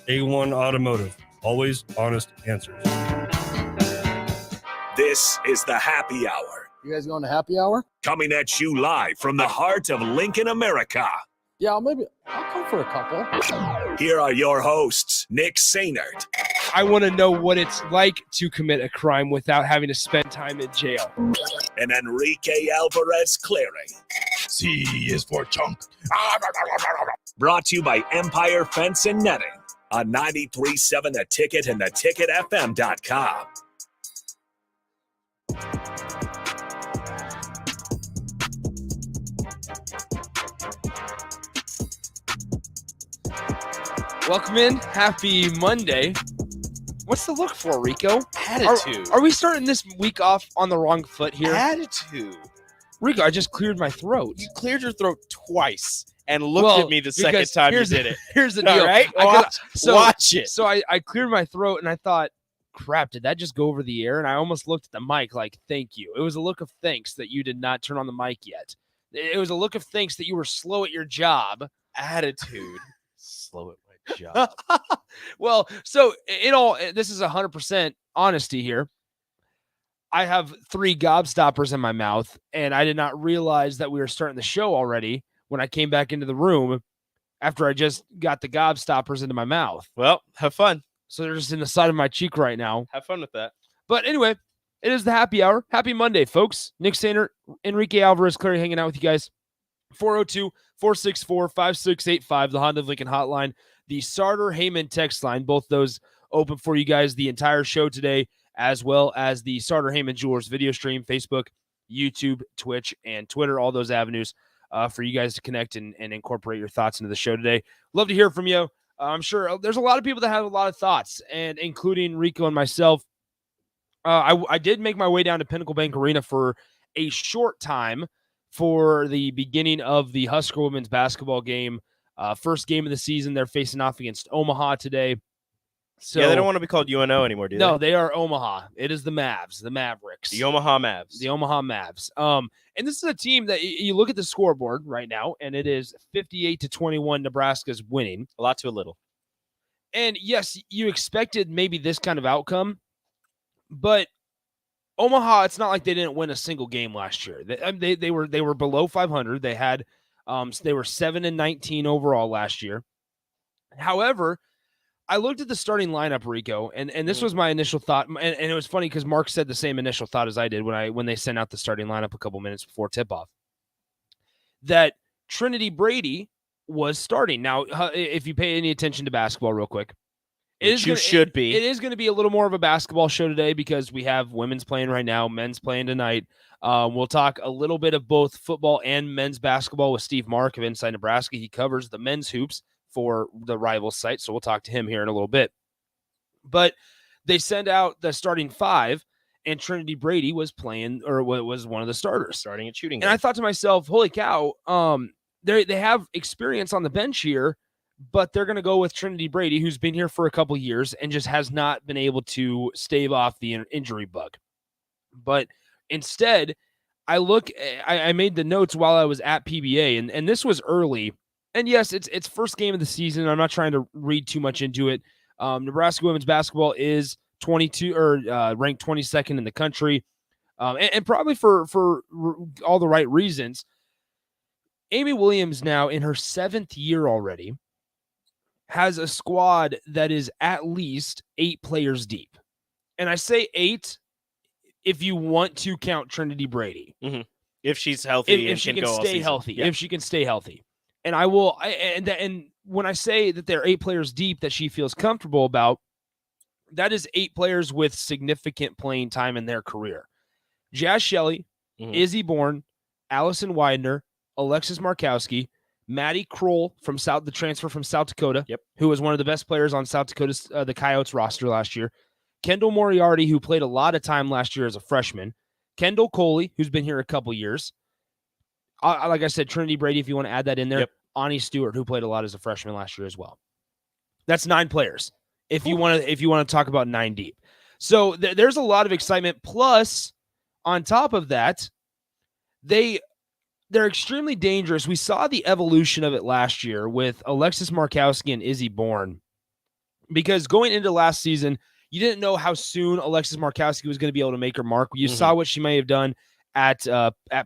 A1 Automotive. Always honest answers. This is the Happy Hour. You guys going to happy hour? Coming at you live from the heart of Lincoln, America. Yeah, I'll come for a couple. Here are your hosts, Nick Sainert. I want to know what it's like to commit a crime without having to spend time in jail. And Enrique Alvarez Cleary. C is for chunk. Brought to you by Empire Fence and Netting on 93.7 The Ticket and theticketfm.com. Welcome in. Happy Monday. What's the look for, Rico? Attitude. Are we starting this week off on the wrong foot here? Attitude. Rico, I just cleared my throat. You cleared your throat twice and looked at me the second time you did it. Here's the deal. All right? Watch it. So I cleared my throat and I thought, crap, did that just go over the air? And I almost looked at the mic like, thank you. It was a look of thanks that you did not turn on the mic yet. It was a look of thanks that you were slow at your job. Attitude. Slow at my job. Well, so this is 100% honesty here. I have 3 gobstoppers in my mouth, and I did not realize that we were starting the show already when I came back into the room after I just got the gobstoppers into my mouth. Well, have fun. So they're just in the side of my cheek right now. Have fun with that. But anyway, it is the happy hour. Happy Monday, folks. Nick Sainert, Enrique Alvarez, Clary hanging out with you guys. 402-464-5685, the Honda of Lincoln hotline. The Sartor Heyman text line, both those open for you guys the entire show today, as well as the Sartor Heyman Jewelers video stream, Facebook, YouTube, Twitch, and Twitter, all those avenues for you guys to connect and incorporate your thoughts into the show today. Love to hear from you. I'm sure there's a lot of people that have a lot of thoughts, and including Rico and myself. I did make my way down to Pinnacle Bank Arena for a short time for the beginning of the Husker women's basketball game. First game of the season. They're facing off against Omaha today. So, yeah, they don't want to be called UNO anymore, do they? No, they are Omaha. It is the Mavs, the Mavericks. The Omaha Mavs. The Omaha Mavs. And this is a team that you look at the scoreboard right now, and it is 58-21. Nebraska's winning. A lot to a little. And yes, you expected maybe this kind of outcome, but Omaha, it's not like they didn't win a single game last year. They were below 500. They had they were 7-19 overall last year. However, I looked at the starting lineup, Rico, and this was my initial thought, and it was funny because Mark said the same initial thought as I did when they sent out the starting lineup a couple minutes before tip-off, that Trinity Brady was starting. Now, if you pay any attention to basketball real quick, it is going to be a little more of a basketball show today because we have women's playing right now, men's playing tonight. We'll talk a little bit of both football and men's basketball with Steve Mark of Inside Nebraska. He covers the men's hoops for the rival site, so we'll talk to him here in a little bit. But they send out the starting 5, and Trinity Brady was playing, or was one of the starters. Starting at shooting. And I thought to myself, holy cow, they have experience on the bench here, but they're going to go with Trinity Brady, who's been here for a couple years and just has not been able to stave off the injury bug. But instead, I made the notes while I was at PBA, and this was early. And yes, it's first game of the season. I'm not trying to read too much into it. Nebraska women's basketball is ranked 22nd in the country, and probably for all the right reasons. Amy Williams, now in her 7th year already, has a squad that is at least 8 players deep. And I say 8 if you want to count Trinity Brady. Mm-hmm. If she's healthy, if she can stay healthy. Yeah. If she can stay healthy. And and when I say that they're 8 players deep that she feels comfortable about, that is 8 players with significant playing time in their career. Jazz Shelley, Izzy Bourne, Allison Widener, Alexis Markowski, Maddie Kroll the transfer from South Dakota, who was one of the best players on South Dakota's the Coyotes roster last year. Kendall Moriarty, who played a lot of time last year as a freshman. Kendall Coley, who's been here a couple years. Like I said, Trinity Brady, if you want to add that in there. Ani Stewart, who played a lot as a freshman last year as well. That's 9 players. If you want to talk about 9 deep. So there's a lot of excitement. Plus, on top of that, they're extremely dangerous. We saw the evolution of it last year with Alexis Markowski and Izzy Bourne. because going into last season, you didn't know how soon Alexis Markowski was going to be able to make her mark. You saw what she may have done at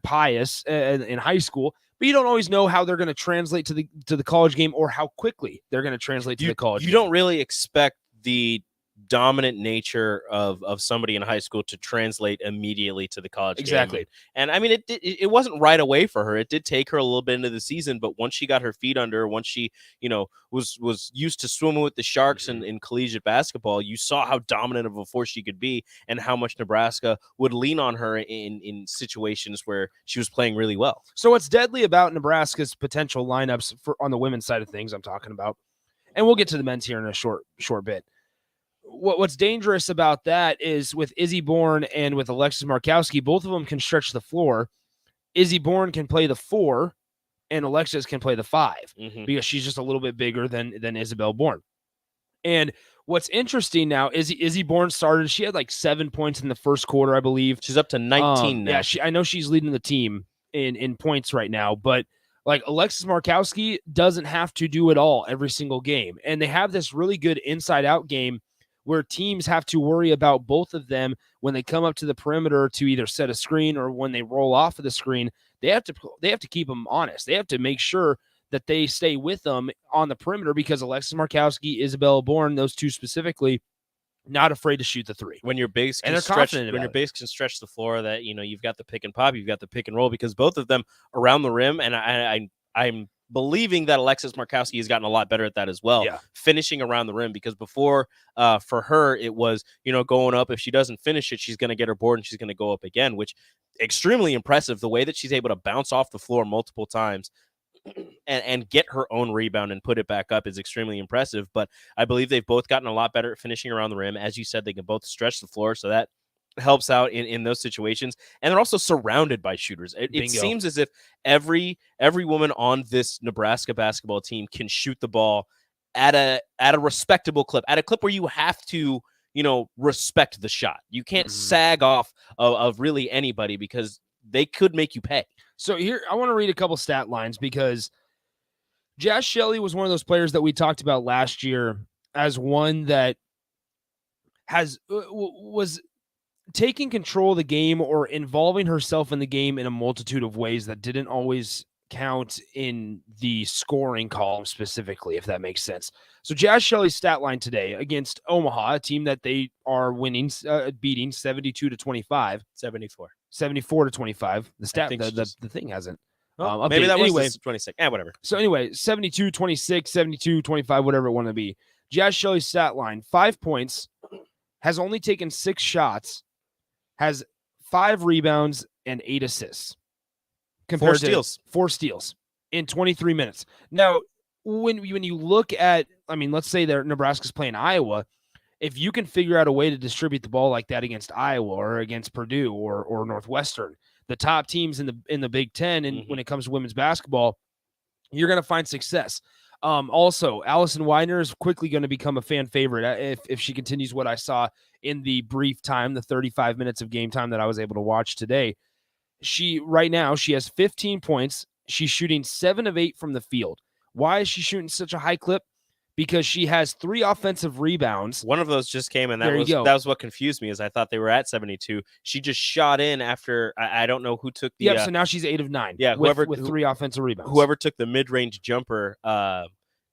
Pius in high school, but you don't always know how they're going to translate to the college game or how quickly they're going to translate to the college game. You don't really expect the dominant nature of somebody in high school to translate immediely to the college Exactly. game. And I mean, it wasn't right away for her. It did take her a little bit into the season, but once she got her feet under her, once she, was used to swimming with the Sharks in collegiate basketball, you saw how dominant of a force she could be and how much Nebraska would lean on her in situations where she was playing really well. So what's deadly about Nebraska's potential lineups on the women's side of things I'm talking about, and we'll get to the men's here in a short bit. What's dangerous about that is with Izzy Bourne and with Alexis Markowski, both of them can stretch the floor. Izzy Bourne can play the 4, and Alexis can play the 5 because she's just a little bit bigger than Isabel Bourne. And what's interesting now is Izzy Bourne started. She had like 7 points in the first quarter, I believe. She's up to 19 now. Yeah, I know she's leading the team in points right now, but like Alexis Markowski doesn't have to do it all every single game. And they have this really good inside-out game where teams have to worry about both of them when they come up to the perimeter to either set a screen or when they roll off of the screen. They have to keep them honest. They have to make sure that they stay with them on the perimeter because Alexis Markowski, Isabella Bourne, those two specifically, not afraid to shoot the 3. When your bigs can stretch the floor, that you've got the pick and pop, you've got the pick and roll, because both of them around the rim, and I'm believing that Alexis Markowski has gotten a lot better at that as well, finishing around the rim, because before for her, it was, going up. If she doesn't finish it, she's going to get her board and she's going to go up again, which extremely impressive. The way that she's able to bounce off the floor multiple times and get her own rebound and put it back up is extremely impressive. But I believe they've both gotten a lot better at finishing around the rim. As you said, they can both stretch the floor, so that helps out in those situations. And they're also surrounded by shooters. It seems as if every woman on this Nebraska basketball team can shoot the ball at a respectable clip, at a clip where you have to, respect the shot. You can't sag off of really anybody because they could make you pay. So here, I want to read a couple stat lines because Jazz Shelley was one of those players that we talked about last year as one that was taking control of the game or involving herself in the game in a multitude of ways that didn't always count in the scoring column specifically, if that makes sense. So Jazz Shelley's stat line today against Omaha, a team that they are winning, beating 72-25. 74-25. The thing hasn't. Maybe that was 26. Whatever. So anyway, 72-26, 72-25, whatever it wanted to be. Jazz Shelley's stat line, 5 points, has only taken 6 shots, has 5 rebounds and 8 assists. Compared to 4 steals in 23 minutes. Now, when you look at, let's say Nebraska's playing Iowa, if you can figure out a way to distribute the ball like that against Iowa or against Purdue or Northwestern, the top teams in the Big Ten, and when it comes to women's basketball, you're going to find success. Also, Allison Widener is quickly going to become a fan favorite if she continues what I saw in the brief time, the 35 minutes of game time that I was able to watch today. Right now, she has 15 points. She's shooting 7 of 8 from the field. Why is she shooting such a high clip? Because she has 3 offensive rebounds. One of those just came, and that was what confused me, is I thought they were at 72. She just shot in after, I don't know who took the... so now she's 8 of 9. Yeah, with 3 offensive rebounds. Whoever took the mid-range jumper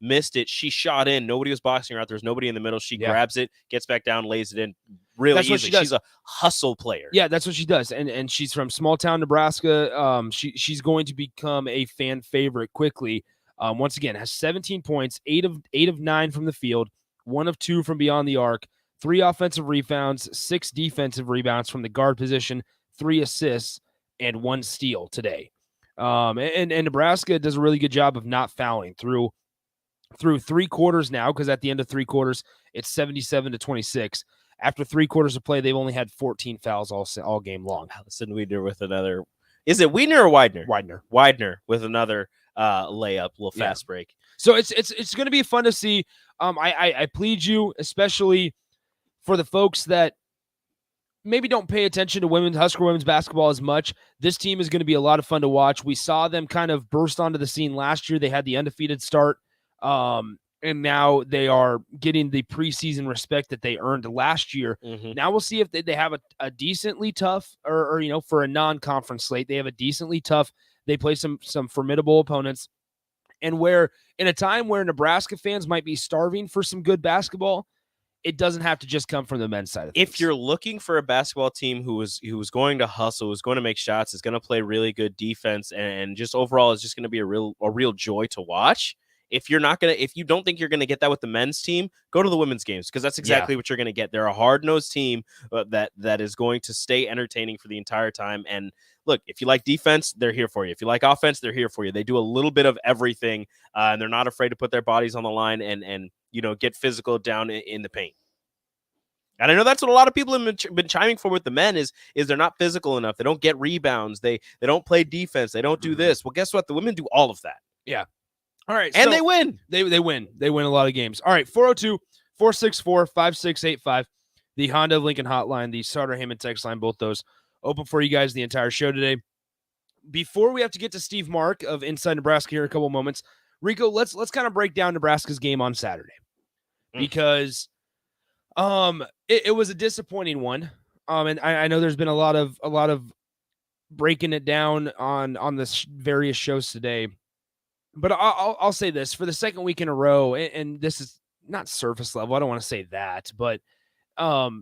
missed it. She shot in. Nobody was boxing her out. There's nobody in the middle. She grabs it, gets back down, lays it in really easy. She's a hustle player. Yeah, that's what she does. And she's from small town Nebraska. She's going to become a fan favorite quickly. Once again, has 17 points, 8 of 9 from the field, 1 of 2 from beyond the arc, 3 offensive rebounds, 6 defensive rebounds from the guard position, 3 assists, and 1 steal today. And Nebraska does a really good job of not fouling through 3 quarters now, because at the end of 3 quarters, it's 77-26. After 3 quarters of play, they've only had 14 fouls all game long. Allison Widener with another. Is it Widener or Widener? Widener with another layup, little fast break. So it's going to be fun to see. I plead you, especially for the folks that maybe don't pay attention to Husker women's basketball as much. This team is going to be a lot of fun to watch. We saw them kind of burst onto the scene last year. They had the undefeated start. and now they are getting the preseason respect that they earned last year. Now we'll see if they have a decently tough, or for a non-conference slate, they have a decently tough. They play some formidable opponents, and where in a time where Nebraska fans might be starving for some good basketball, it doesn't have to just come from the men's side of things. If you're looking for a basketball team who was going to hustle, who's going to make shots, is going to play really good defense, and just overall is just going to be a real joy to watch. If you don't think you're going to get that with the men's team, go to the women's games, because that's exactly what you're going to get. They're a hard-nosed team that is going to stay entertaining for the entire time. And look, if you like defense, they're here for you. If you like offense, they're here for you. They do a little bit of everything, and they're not afraid to put their bodies on the line and get physical down in the paint. And I know that's what a lot of people have been chiming for with the men is they're not physical enough. They don't get rebounds. They don't play defense. They don't do this. Well, guess what? The women do all of that. Yeah. All right. And so they win. They win. They win a lot of games. All right. 402-464-5685. The Honda of Lincoln hotline, the Sartor Hammond text line, both those open for you guys the entire show today. Before we have to get to Steve Mark of Inside Nebraska here in a couple moments, Rico, let's kind of break down Nebraska's game on Saturday, because it was a disappointing one. And I know there's been a lot of breaking it down on this various shows today. But I'll say this, for the second week in a row, and this is not surface level, I don't want to say that, but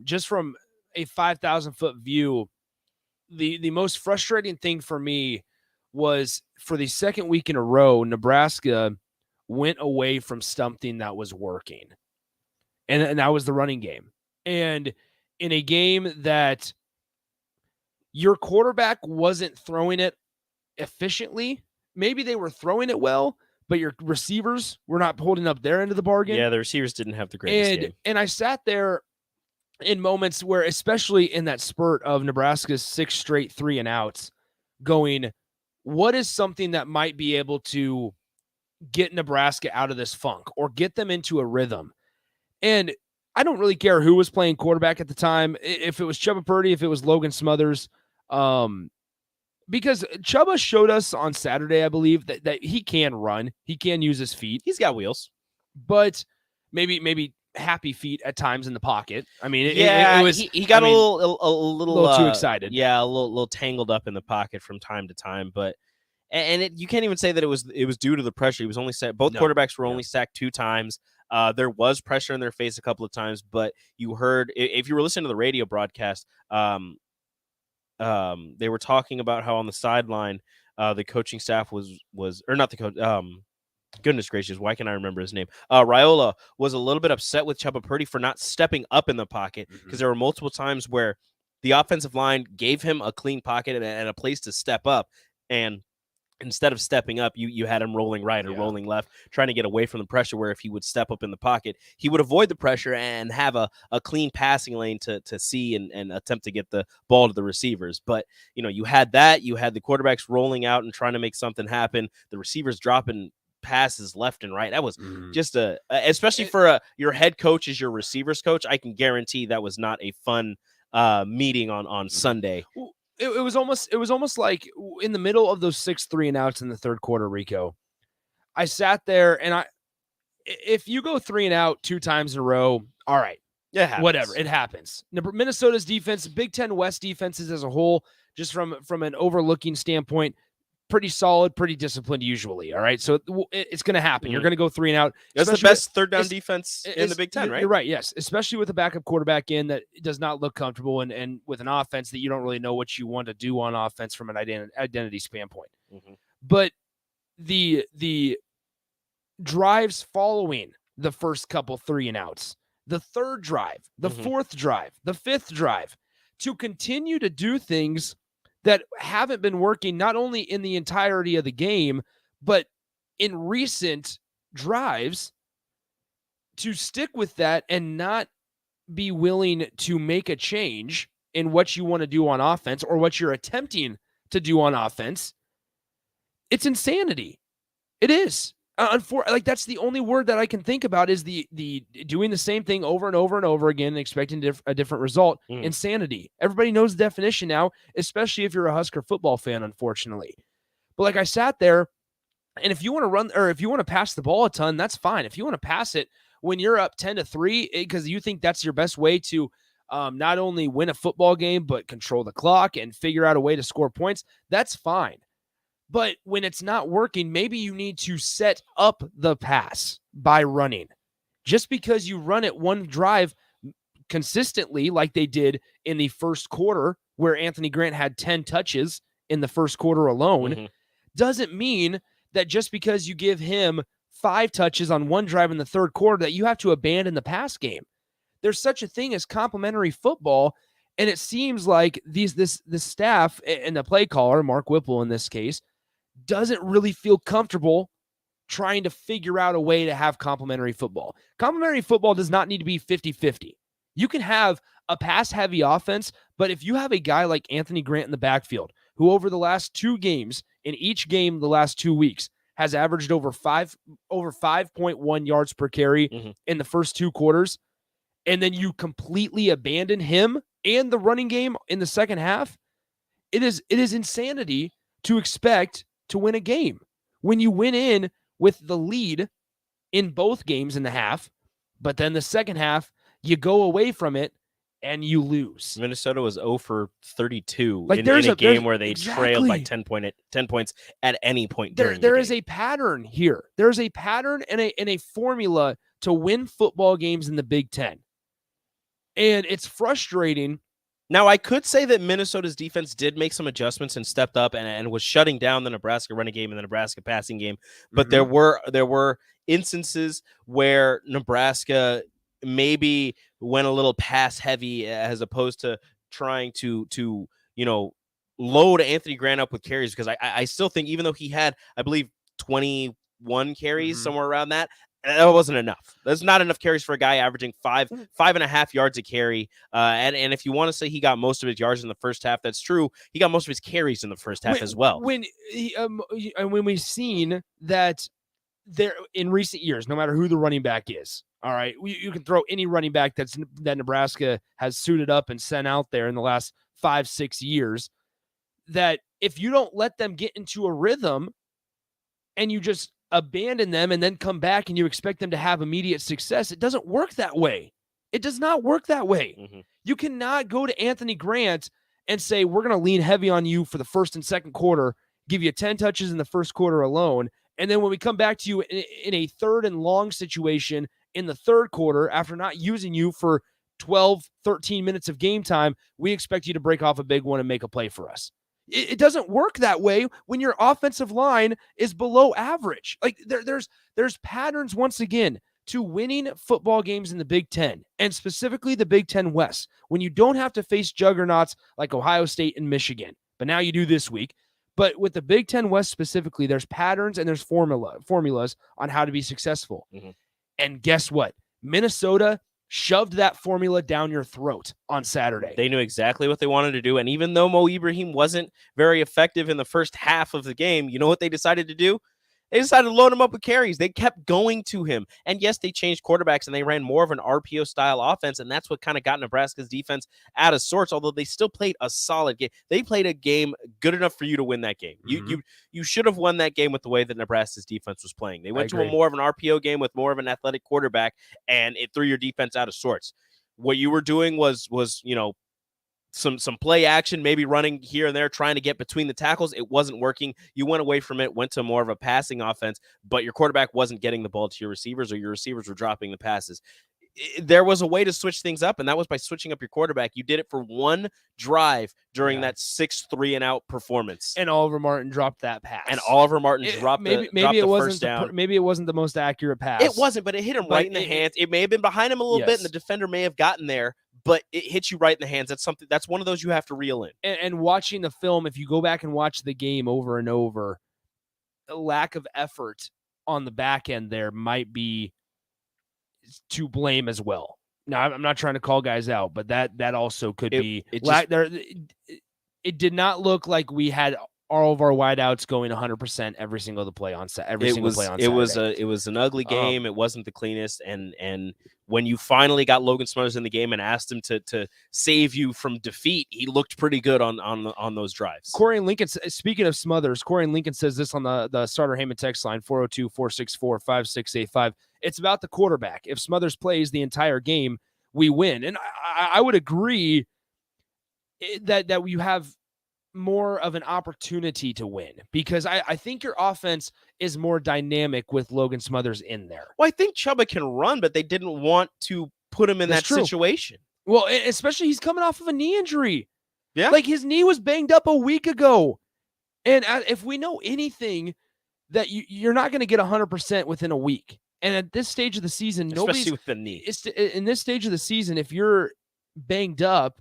just from a 5,000-foot view, the most frustrating thing for me was, for the second week in a row, Nebraska went away from something that was working, and that was the running game. And in a game that your quarterback wasn't throwing it efficiently, maybe they were throwing it well, but your receivers were not holding up their end of the bargain. Yeah, the receivers didn't have the greatest game. And I sat there in moments where, especially in that spurt of Nebraska's 6 straight 3-and-outs, going, what is something that might be able to get Nebraska out of this funk or get them into a rhythm? And I don't really care who was playing quarterback at the time, if it was Chubba Purdy, if it was Logan Smothers, because Chubba showed us on Saturday, I believe, that he can run. He can use his feet. He's got wheels. But maybe happy feet at times in the pocket. I mean, it was he got a little too excited. Yeah, a little tangled up in the pocket from time to time. But you can't even say that it was due to the pressure. He was only sacked. Both quarterbacks were only sacked 2 times. There was pressure in their face a couple of times, but you heard, if you were listening to the radio broadcast, they were talking about how on the sideline, the coaching staff was or not the coach. Goodness gracious, why can't I remember his name? Raiola was a little bit upset with Chubba Purdy for not stepping up in the pocket, because there were multiple times where the offensive line gave him a clean pocket and a place to step up, and instead of stepping up, you had him rolling right or rolling left, trying to get away from the pressure, where if he would step up in the pocket, he would avoid the pressure and have a clean passing lane to see and attempt to get the ball to the receivers. But, you had that. You had the quarterbacks rolling out and trying to make something happen. The receivers dropping passes left and right. That was just especially for your head coach as your receivers coach, I can guarantee that was not a fun meeting on Sunday. It was almost like in the middle of those 6 3-and-outs in the third quarter, Rico, I sat there and if you go 3-and-out 2 times in a row, all right, whatever, it happens. Minnesota's defense, Big Ten West defenses as a whole, just from an overlooking standpoint, pretty solid, pretty disciplined usually. All right. So it's going to happen. You're going to go 3-and-out. That's the best third down defense in the Big Ten, right? You're right. Yes. Especially with a backup quarterback in that does not look comfortable and with an offense that you don't really know what you want to do on offense from an identity standpoint. But the drives following the first couple 3-and-outs, the third drive, the fourth drive, the fifth drive, to continue to do things that haven't been working not only in the entirety of the game, but in recent drives, to stick with that and not be willing to make a change in what you want to do on offense or what you're attempting to do on offense. It's insanity. It is. That's the only word that I can think about is the doing the same thing over and over and over again and expecting a different result. Insanity. Everybody knows the definition now, especially if you're a Husker football fan, unfortunately. But I sat there And if you want to run or if you want to pass the ball a ton, that's fine. If you want to pass it when you're up 10-3 because you think that's your best way to not only win a football game, but control the clock and figure out a way to score points, that's fine. But when it's not working, maybe you need to set up the pass by running. Just because you run it one drive consistently like they did in the first quarter where Anthony Grant had 10 touches in the first quarter alone, doesn't mean that just because you give him 5 touches on one drive in the third quarter that you have to abandon the pass game. There's such a thing as complementary football, and it seems like this staff and the play caller, Mark Whipple in this case, doesn't really feel comfortable trying to figure out a way to have complementary football. Complementary football does not need to be 50-50. You can have a pass-heavy offense, but if you have a guy like Anthony Grant in the backfield, who over the last 2 games, in each game the last 2 weeks, has averaged over 5.1 yards per carry in the first 2 quarters, and then you completely abandon him and the running game in the second half, it is insanity to expect to win a game. When you win in with the lead in both games in the half, but then the second half, you go away from it and you lose. Minnesota was 0 for 32 in a game where they trailed by 10 points at any point during the game. There is a pattern here. There's a pattern and a formula to win football games in the Big Ten. And it's frustrating. Now, I could say that Minnesota's defense did make some adjustments and stepped up and was shutting down the Nebraska running game and the Nebraska passing game. But there were instances where Nebraska maybe went a little pass heavy as opposed to trying to load Anthony Grant up with carries, because I still think, even though he had, I believe, 21 carries, somewhere around that wasn't enough. That's not enough carries for a guy averaging 5.5 yards a carry. And if you want to say he got most of his yards in the first half, that's true. He got most of his carries in the first half as well. When we've seen that there in recent years, no matter who the running back is, all right, you can throw any running back that Nebraska has suited up and sent out there in the last 5-6 years, that if you don't let them get into a rhythm and you just abandon them and then come back and you expect them to have immediate success, it doesn't work that way. It does not work that way. You cannot go to Anthony Grant and say, we're going to lean heavy on you for the first and second quarter, give you 10 touches in the first quarter alone, and then when we come back to you in a third and long situation in the third quarter, after not using you for 12, 13 minutes of game time, we expect you to break off a big one and make a play for us. It doesn't work that way when your offensive line is below average. Like there's patterns, once again, to winning football games in the Big Ten, and specifically the Big Ten West, when you don't have to face juggernauts like Ohio State and Michigan. But now you do this week. But with the Big Ten West specifically, there's patterns and there's formulas on how to be successful. And guess what? Minnesota shoved that formula down your throat on Saturday. They knew exactly what they wanted to do. And even though Mo Ibrahim wasn't very effective in the first half of the game, you know what they decided to do? They decided to load him up with carries. They kept going to him. And yes, they changed quarterbacks and they ran more of an RPO style offense. And that's what kind of got Nebraska's defense out of sorts, although they still played a solid game. They played a game good enough for you to win that game. You should have won that game with the way that Nebraska's defense was playing. They went to a more of an RPO game with more of an athletic quarterback, and it threw your defense out of sorts. What you were doing was some play action, maybe running here and there, trying to get between the tackles. It wasn't working. You went away from it, went to more of a passing offense, but your quarterback wasn't getting the ball to your receivers, or your receivers were dropping the passes. There was a way to switch things up, and that was by switching up your quarterback. You did it for one drive during that 6 3-and-out performance. And Oliver Martin dropped that pass. And Oliver Martin dropped the first down. Maybe it wasn't the most accurate pass. It wasn't, but it hit him right in the hands. It may have been behind him a little bit, and the defender may have gotten there, but it hits you right in the hands. That's one of those you have to reel in. And watching the film, if you go back and watch the game over and over, the lack of effort on the back end there might be to blame as well. Now, I'm not trying to call guys out, but that also could be. It did not look like we had all of our wideouts going 100% every single play on Saturday. It was an ugly game. It wasn't the cleanest, and when you finally got Logan Smothers in the game and asked him to save you from defeat, he looked pretty good on those drives. Corey and Lincoln, speaking of Smothers, Corey and Lincoln says this on the Starter Heyman text line, 402-464-5685. It's about the quarterback. If Smothers plays the entire game, we win. And I would agree that you have more of an opportunity to win, because I think your offense is more dynamic with Logan Smothers in there. Well, I think Chubba can run, but they didn't want to put him in that situation. Well, especially he's coming off of a knee injury. Yeah. Like his knee was banged up a week ago. And if we know anything, that you're not going to get 100% within a week. And at this stage of the season, especially with the knee. In this stage of the season, if you're banged up,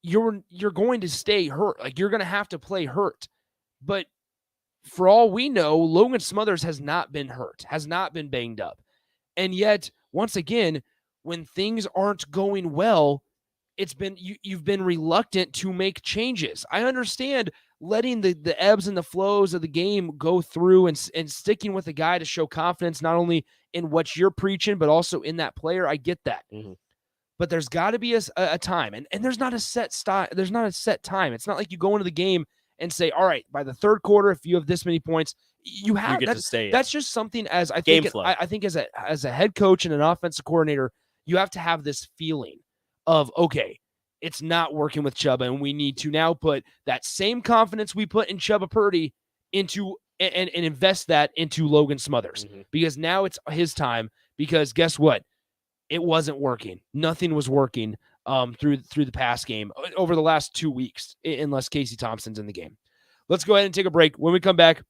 you're going to stay hurt. Like you're going to have to play hurt. But for all we know, Logan Smothers has not been hurt, has not been banged up. And yet, once again, when things aren't going well, it's been you've been reluctant to make changes. I understand letting the ebbs and the flows of the game go through and sticking with the guy to show confidence, not only in what you're preaching, but also in that player. I get that. Mm-hmm. But there's got to be a time, and there's not a set style. There's not a set time. It's not like you go into the game and say, all right, by the third quarter, if you have this many points, you get to stay. That's just something as I think as a head coach and an offensive coordinator, you have to have this feeling of, okay, it's not working with Chubba, and we need to now put that same confidence we put in Chubba Purdy into and invest that into Logan Smothers, because now it's his time. Because guess what? It wasn't working. Nothing was working through the pass game over the last 2 weeks, unless Casey Thompson's in the game. Let's go ahead and take a break. When we come back,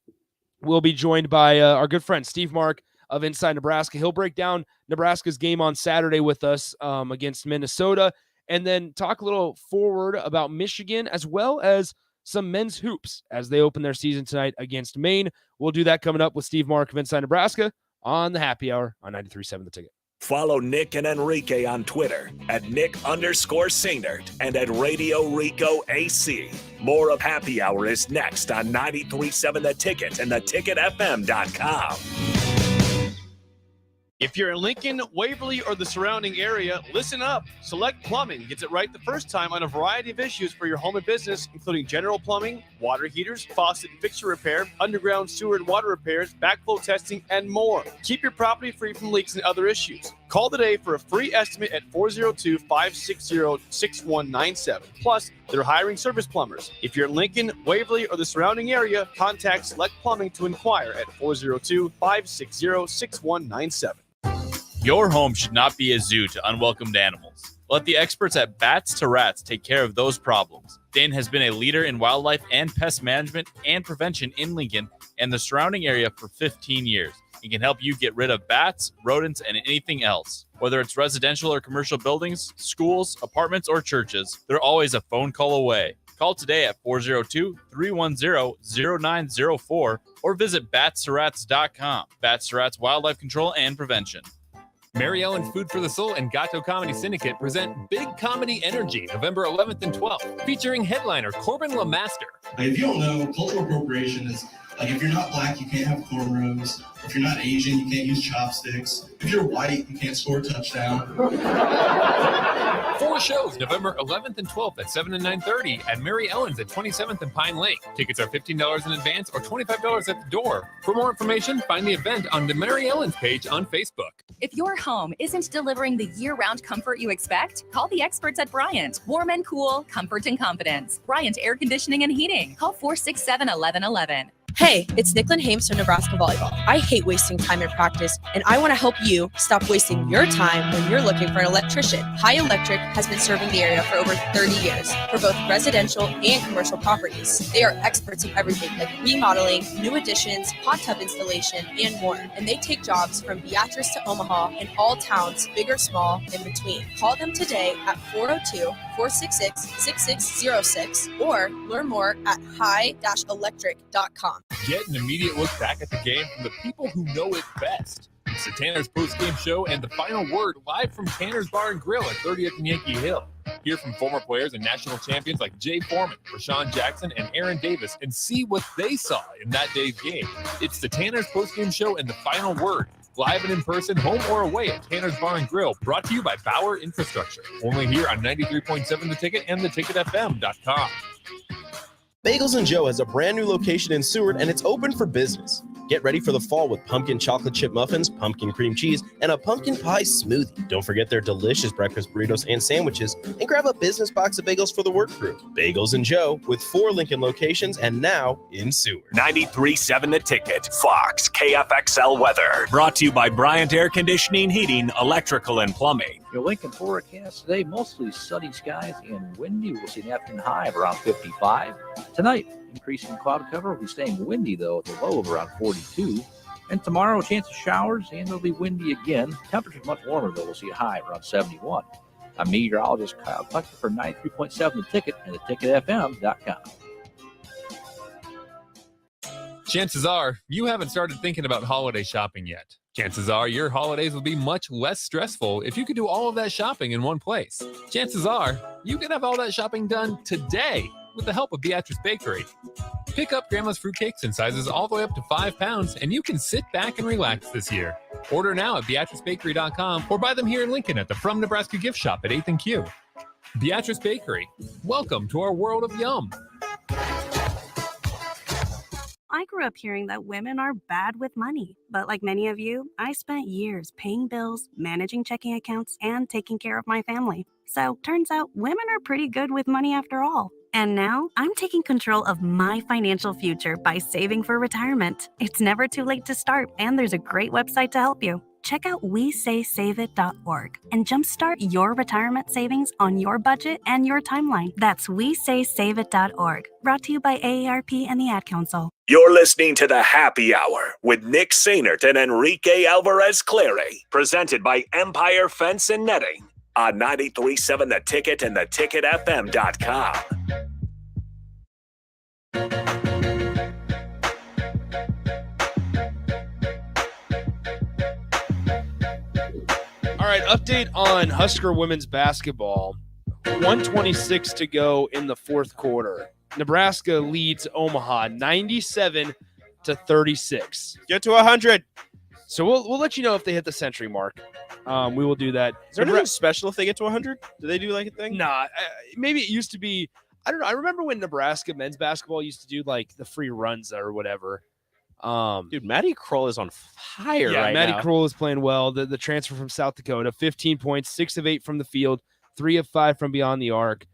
we'll be joined by our good friend Steve Mark of Inside Nebraska. He'll break down Nebraska's game on Saturday with us against Minnesota, and then talk a little forward about Michigan, as well as some men's hoops as they open their season tonight against Maine. We'll do that coming up with Steve Mark of Inside Nebraska on the Happy Hour on 93.7 The Ticket. Follow Nick and Enrique on Twitter at Nick_Sainert and at Radio Rico AC. More of Happy Hour is next on 93.7 The Ticket and theticketfm.com. If you're in Lincoln, Waverly, or the surrounding area, listen up. Select Plumbing gets it right the first time on a variety of issues for your home and business, including general plumbing, water heaters, faucet and fixture repair, underground sewer and water repairs, backflow testing, and more. Keep your property free from leaks and other issues. Call today for a free estimate at 402-560-6197. Plus, they're hiring service plumbers. If you're in Lincoln, Waverly, or the surrounding area, contact Select Plumbing to inquire at 402-560-6197. Your home should not be a zoo to unwelcomed animals. Let the experts at Bats to Rats take care of those problems. Dane has been a leader in wildlife and pest management and prevention in Lincoln and the surrounding area for 15 years. He can help you get rid of bats, rodents, and anything else. Whether it's residential or commercial buildings, schools, apartments, or churches, they're always a phone call away. Call today at 402-310-0904 or visit batsterats.com. Bats to Rats Wildlife Control and Prevention. Mary Ellen's Food for the Soul and Gato Comedy Syndicate present Big Comedy Energy November 11th and 12th, featuring headliner Corbin LeMaster. If you don't know, cultural appropriation is like if you're not black, you can't have cornrows. If you're not Asian, you can't use chopsticks. If you're white, you can't score a touchdown. 4 shows November 11th and 12th at 7 and 9:30 at Mary Ellen's at 27th and Pine Lake. Tickets are $15 in advance or $25 at the door. For more information, find the event on the Mary Ellen's page on Facebook. If your home isn't delivering the year-round comfort you expect, call the experts at Bryant. Warm and cool, comfort and confidence. Bryant Air Conditioning and Heating. Call 467-1111. Hey, it's Nicklin Hames from Nebraska Volleyball. I hate wasting time in practice, and I want to help you stop wasting your time when you're looking for an electrician. High Electric has been serving the area for over 30 years for both residential and commercial properties. They are experts in everything like remodeling, new additions, hot tub installation, and more. And they take jobs from Beatrice to Omaha and all towns, big or small, in between. Call them today at 402-466-6606 or learn more at high-electric.com. Get an immediate look back at the game from the people who know it best. It's the Tanner's post-game show and the final word live from Tanner's Bar and Grill at 30th and Yankee Hill. Hear from former players and national champions like Jay Foreman, Rashawn Jackson, and Aaron Davis and see what they saw in that day's game. It's the Tanner's post-game show and the final word live and in person, home or away at Tanner's Bar and Grill, brought to you by Bauer Infrastructure. Only here on 93.7 The Ticket and theticketfm.com. Bagels and Joe has a brand new location in Seward, and it's open for business. Get ready for the fall with pumpkin chocolate chip muffins, pumpkin cream cheese, and a pumpkin pie smoothie. Don't forget their delicious breakfast burritos and sandwiches, and grab a business box of bagels for the work crew. Bagels and Joe, with 4 Lincoln locations and now in Seward. 93.7 The Ticket, Fox, KFXL weather. Brought to you by Bryant Air Conditioning, Heating, Electrical, and Plumbing. Your Lincoln forecast today, mostly sunny skies and windy. We'll see an afternoon high of around 55. Tonight, increasing cloud cover. We'll be staying windy, though, at the low of around 42. And tomorrow, a chance of showers, and it'll be windy again. Temperature's much warmer, though. We'll see a high around 71. I'm meteorologist Kyle Tucker for 93.7 The Ticket and theticketfm.com. Chances are you haven't started thinking about holiday shopping yet. Chances are your holidays will be much less stressful if you could do all of that shopping in one place. Chances are you can have all that shopping done today with the help of Beatrice Bakery. Pick up Grandma's fruitcakes in sizes all the way up to 5 pounds, and you can sit back and relax this year. Order now at BeatriceBakery.com or buy them here in Lincoln at the From Nebraska gift shop at 8th and Q. Beatrice Bakery, welcome to our world of yum. I grew up hearing that women are bad with money, but like many of you, I spent years paying bills, managing checking accounts, and taking care of my family. So turns out women are pretty good with money after all. And now I'm taking control of my financial future by saving for retirement. It's never too late to start, and there's a great website to help you. Check out WeSaySaveIt.org and jumpstart your retirement savings on your budget and your timeline. That's WeSaySaveIt.org. Brought to you by AARP and the Ad Council. You're listening to The Happy Hour with Nick Sainert and Enrique Alvarez Clary, presented by Empire Fence and Netting on 93.7 The Ticket and theticketfm.com. All right, update on Husker women's basketball. 1:26 to go in the fourth quarter. Nebraska leads Omaha 97-36. Get to 100. So we'll let you know if they hit the century mark. We will do that. Is there anything special if they get to 100? Do they do like a thing? Nah, maybe it used to be. I don't know. I remember when Nebraska men's basketball used to do like the free runs or whatever. Dude, Maddie Kroll is on fire right Maddie now. Kroll is playing well. The transfer from South Dakota, 15 points, 6 of 8 from the field, 3 of 5 from beyond the arc.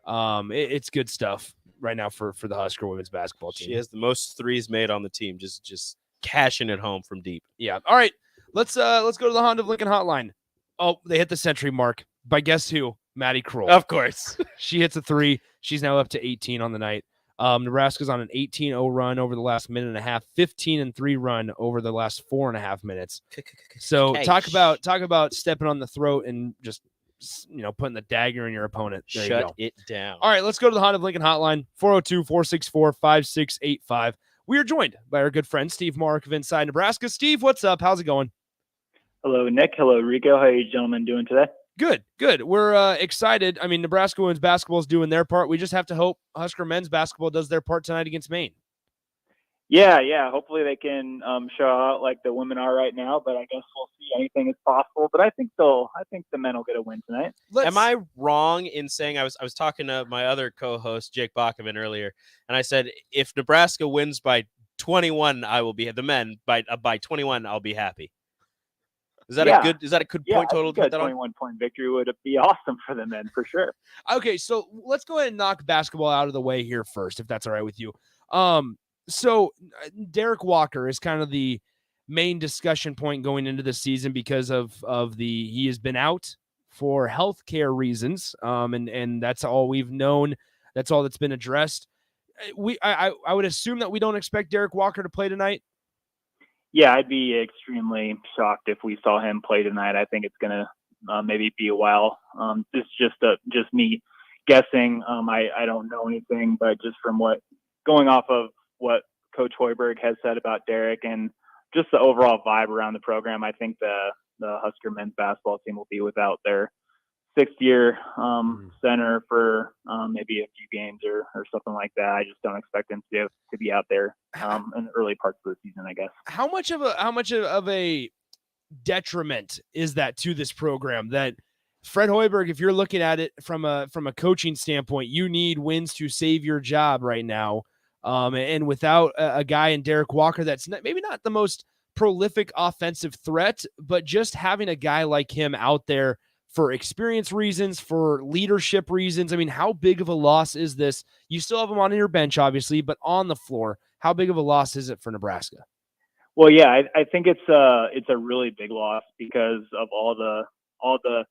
It's good stuff right now for the Husker women's basketball team. She has the most threes made on the team, just cashing it home from deep. Yeah. All right. Let's go to the Honda of Lincoln hotline. Oh, they hit the century mark by guess who? Maddie Kroll. Of course. She hits a 3. She's now up to 18 on the night. Nebraska's on an 18-0 run over the last minute and a half, 15-3 run over the last 4.5 minutes. So talk about stepping on the throat and just putting the dagger in your opponent. There Shut you go. it down. All right, let's go to the Honda of Lincoln hotline, 402-464-5685. We are joined by our good friend Steve Mark of Inside Nebraska. Steve, what's up? How's it going? Hello, Nick. Hello, Rico. How are you gentlemen doing today? Good. We're excited. I mean, Nebraska women's basketball is doing their part. We just have to hope Husker men's basketball does their part tonight against Maine. Yeah. Hopefully they can show out like the women are right now, but I guess we'll see. Anything is possible. But I think the men will get a win tonight. Am I wrong in saying I was talking to my other co-host Jake Bachman earlier, and I said if Nebraska wins by 21, I will be the men by 21. I'll be happy. Is that a good point total to put that on? 21-point victory would be awesome for the men for sure. Okay, so let's go ahead and knock basketball out of the way here first, if that's all right with you. So Derek Walker is kind of the main discussion point going into the season because he has been out for healthcare reasons, and that's all we've known. That's all that's been addressed. I would assume that we don't expect Derek Walker to play tonight. Yeah, I'd be extremely shocked if we saw him play tonight. I think it's going to maybe be a while. It's just me guessing. I don't know anything, but just from going off of what Coach Hoiberg has said about Derek and just the overall vibe around the program, I think the Husker men's basketball team will be without their sixth-year center for maybe a few games or something like that. I just don't expect them to be out there in the early parts of the season, I guess. How much of a detriment is that to this program that Fred Hoiberg, if you're looking at it from a coaching standpoint, you need wins to save your job right now. And without a guy in Derek Walker, that's maybe not the most prolific offensive threat, but just having a guy like him out there for experience reasons, for leadership reasons. I mean, how big of a loss is this? You still have him on your bench, obviously, but on the floor, how big of a loss is it for Nebraska? Well, yeah, I think it's a really big loss because of all the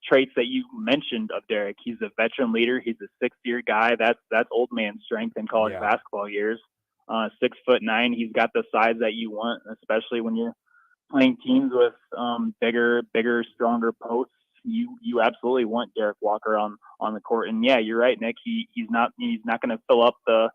traits that you mentioned of Derek. He's a veteran leader. He's a 6-year guy. That's old man strength in college basketball years. 6'9". He's got the size that you want, especially when you're playing teams with bigger, stronger posts. You absolutely want Derek Walker on the court. And yeah, you're right, Nick. He's not going to fill up the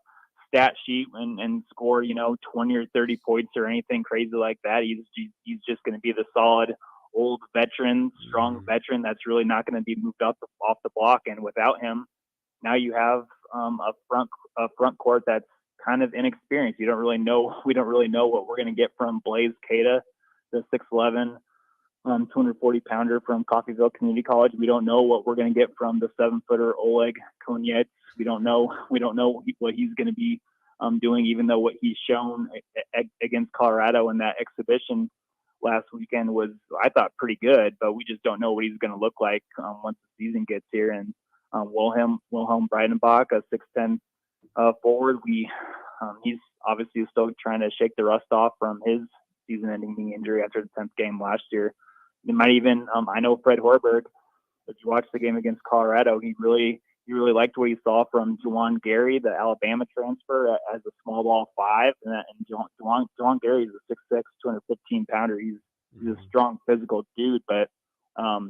stat sheet and score 20 or 30 points or anything crazy like that. He's just going to be the solid old veteran, strong veteran that's really not going to be moved up off the block. And without him, now you have a front court that's kind of inexperienced. We don't really know what we're going to get from Blaze Keita, the 6'11", 240-pounder from Coffeyville Community College. We don't know what we're going to get from the 7-footer Oleg Konyets. We don't know what he's going to be doing, even though what he's shown against Colorado in that exhibition last weekend was, I thought, pretty good. But we just don't know what he's going to look like once the season gets here. And Wilhelm Breidenbach, a 6'10" forward, he's obviously still trying to shake the rust off from his season-ending knee injury after the 10th game last year. It might even, I know Fred Hoiberg, if you watched the game against Colorado, he really liked what he saw from Juwan Gary, the Alabama transfer, as a small ball 5. And Juwan Gary is a 6'6", 215-pounder. He's a strong physical dude. But,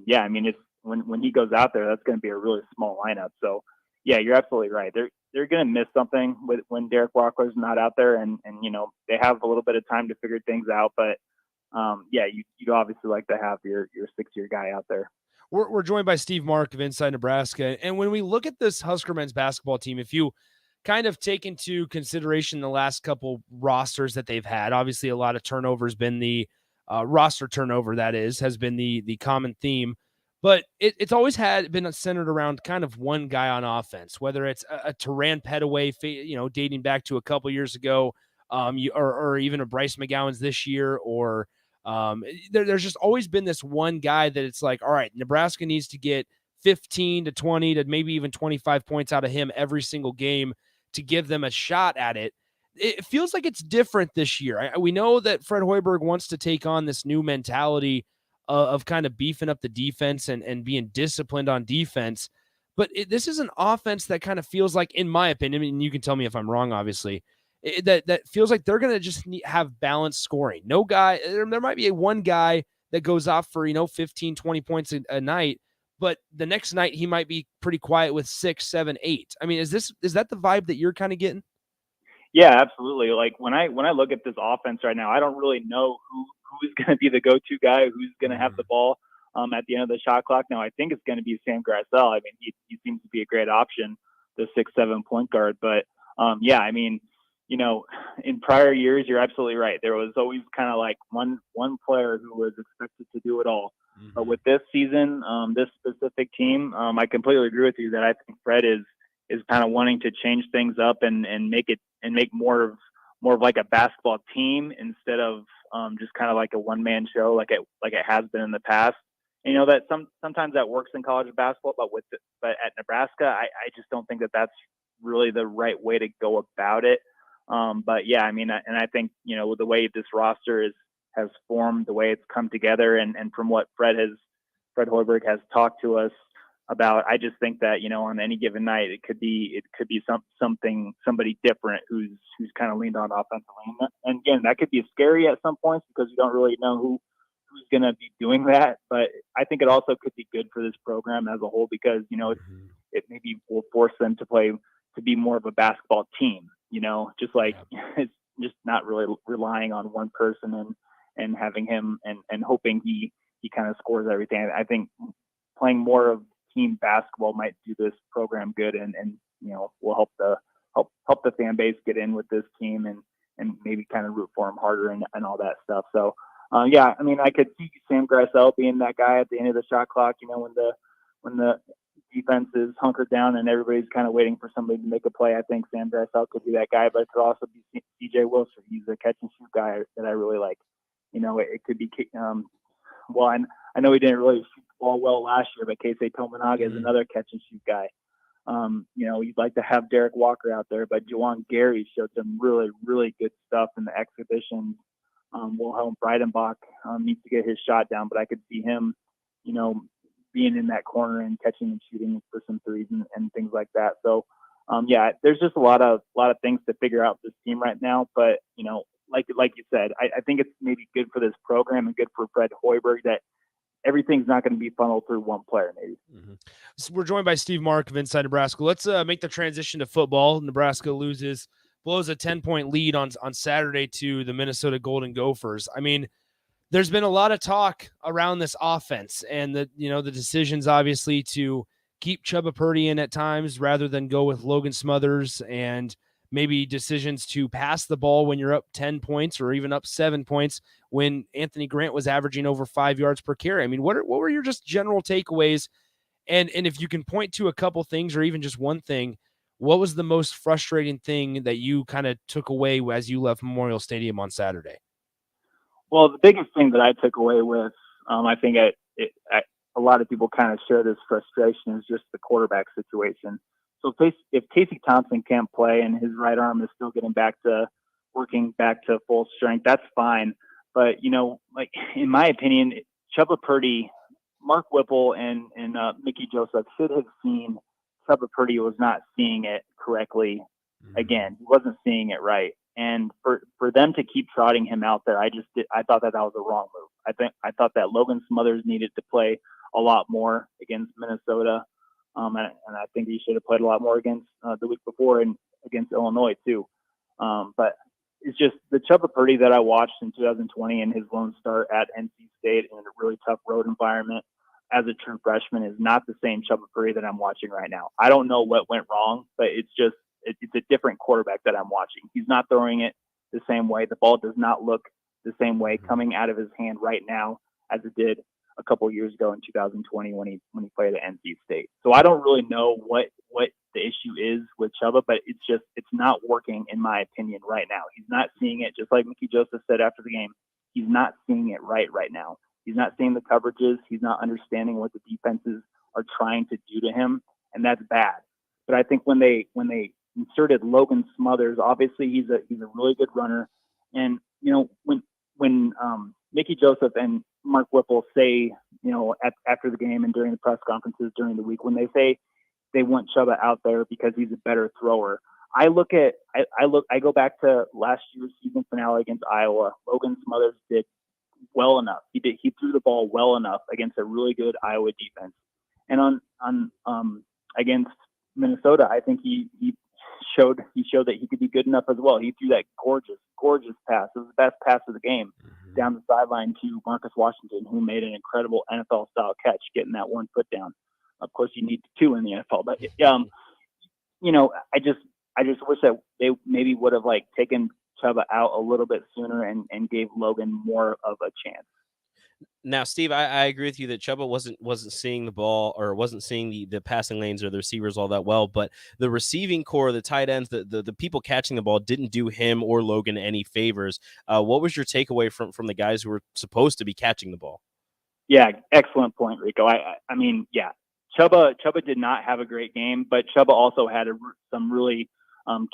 yeah, I mean, it's when he goes out there, that's going to be a really small lineup. So, yeah, you're absolutely right. They're going to miss something when Derek Walker's not out there. And they have a little bit of time to figure things out. But, yeah, you'd obviously like to have your 6-year guy out there. We're joined by Steve Mark of Inside Nebraska. And when we look at this Husker men's basketball team, if you kind of take into consideration the last couple rosters that they've had, obviously a lot of turnovers been the roster turnover, has been the common theme. But it's always been centered around kind of one guy on offense, whether it's a Teran Petaway, dating back to a couple years ago, or even a Bryce McGowan's this year, or there's just always been this one guy that it's like, all right, Nebraska needs to get 15 to 20 to maybe even 25 points out of him every single game to give them a shot at it. It feels like it's different this year. We know that Fred Hoiberg wants to take on this new mentality of kind of beefing up the defense and being disciplined on defense. But this is an offense that kind of feels like, in my opinion, and you can tell me if I'm wrong, obviously, that feels like they're going to just have balanced scoring. No guy, there might be one guy that goes off for, 15, 20 points a night, but the next night he might be pretty quiet with 6, 7, 8. I mean, is that the vibe that you're kind of getting? Yeah, absolutely. Like when I look at this offense right now, I don't really know who's going to be the go-to guy, who's going to have the ball at the end of the shot clock. Now, I think it's going to be Sam Grassell. I mean, he seems to be a great option, the 6'7" point guard. But yeah, I mean, in prior years, you're absolutely right. There was always kind of like one player who was expected to do it all. Mm-hmm. But with this season, this specific team, I completely agree with you that I think Fred is kind of wanting to change things up and make more of like a basketball team instead of just kind of like a one-man show like it has been in the past. And, that sometimes that works in college basketball, but at Nebraska, I just don't think that that's really the right way to go about it. But yeah, I mean, and I think, the way this roster has formed, the way it's come together, and from what Fred Hoiberg has talked to us about, I just think that, on any given night, it could be somebody different who's kind of leaned on offensively. And again, that could be scary at some points because you don't really know who's going to be doing that. But I think it also could be good for this program as a whole because, it maybe will force them to be more of a basketball team, just like it's just not really relying on one person and having him and hoping he kind of scores everything. I think playing more of team basketball might do this program good and will help the fan base get in with this team and maybe kind of root for him harder and all that stuff. So Yeah, I mean, I could see Sam Gressel being that guy at the end of the shot clock. When the defense is hunkered down and everybody's kind of waiting for somebody to make a play. I think Sam Gressel could be that guy, but it could also be C.J. Wilson. He's a catch and shoot guy that I really like. It could be. I know he didn't really shoot the ball well last year, but Keisei Tominaga is another catch and shoot guy. You'd like to have Derek Walker out there, but Juwan Gary showed some really, really good stuff in the exhibition. Wilhelm Breidenbach needs to get his shot down, but I could see him, being in that corner and catching and shooting for some threes and things like that. So, there's just a lot of things to figure out with this team right now. But like you said, I think it's maybe good for this program and good for Fred Hoiberg that everything's not going to be funneled through one player, maybe. Mm-hmm. So we're joined by Steve Mark of Inside Nebraska. Let's make the transition to football. Nebraska blows a 10-point lead on Saturday to the Minnesota Golden Gophers. I mean, there's been a lot of talk around this offense and the decisions obviously to keep Chubba Purdy in at times rather than go with Logan Smothers, and maybe decisions to pass the ball when you're up 10 points or even up 7 points when Anthony Grant was averaging over 5 yards per carry. I mean, what were your just general takeaways? And if you can point to a couple things or even just one thing, what was the most frustrating thing that you kind of took away as you left Memorial Stadium on Saturday? Well, the biggest thing that I took away with, I think a lot of people kind of share this frustration, is just the quarterback situation. So if Casey Thompson can't play and his right arm is still working back to full strength, that's fine. But, in my opinion, Chubba Purdy, Mark Whipple, and Mickey Joseph should have seen Chubba Purdy was not seeing it correctly. Again, he wasn't seeing it right. And for them to keep trotting him out there, I thought that was a wrong move. I thought that Logan Smothers needed to play a lot more against Minnesota. And I think he should have played a lot more against the week before and against Illinois too. But it's just the Chubba Purdy that I watched in 2020 and his lone start at NC State in a really tough road environment as a true freshman is not the same Chubba Purdy that I'm watching right now. I don't know what went wrong, but it's a different quarterback that I'm watching. He's not throwing it the same way. The ball does not look the same way coming out of his hand right now as it did a couple of years ago in 2020 when he played at NC State. So I don't really know what the issue is with Chubba, but it's not working in my opinion right now. He's not seeing it, just like Mickey Joseph said after the game. He's not seeing it right now. He's not seeing the coverages. He's not understanding what the defenses are trying to do to him, and that's bad. But I think when they inserted Logan Smothers, obviously he's a really good runner, and when Mickey Joseph and Mark Whipple say, after the game and during the press conferences during the week, when they say they want Chubba out there because he's a better thrower, I go back to last year's season finale against Iowa. Logan Smothers did well enough. He threw the ball well enough against a really good Iowa defense. And on against Minnesota, I think he showed that he could be good enough as well. He threw that gorgeous pass. It was the best pass of the game down the sideline to Marcus Washington, who made an incredible NFL style catch, getting that 1 foot down. Of course, you need 2 in the NFL, but I just wish that they maybe would have taken Chubba out a little bit sooner and gave Logan more of a chance. Now, Steve, I agree with you that Chubba wasn't seeing the ball or wasn't seeing the passing lanes or the receivers all that well, but the receiving core, the tight ends, the people catching the ball didn't do him or Logan any favors. What was your takeaway from the guys who were supposed to be catching the ball? Yeah, excellent point, Rico. I mean, Chubba did not have a great game, but Chubba also had some really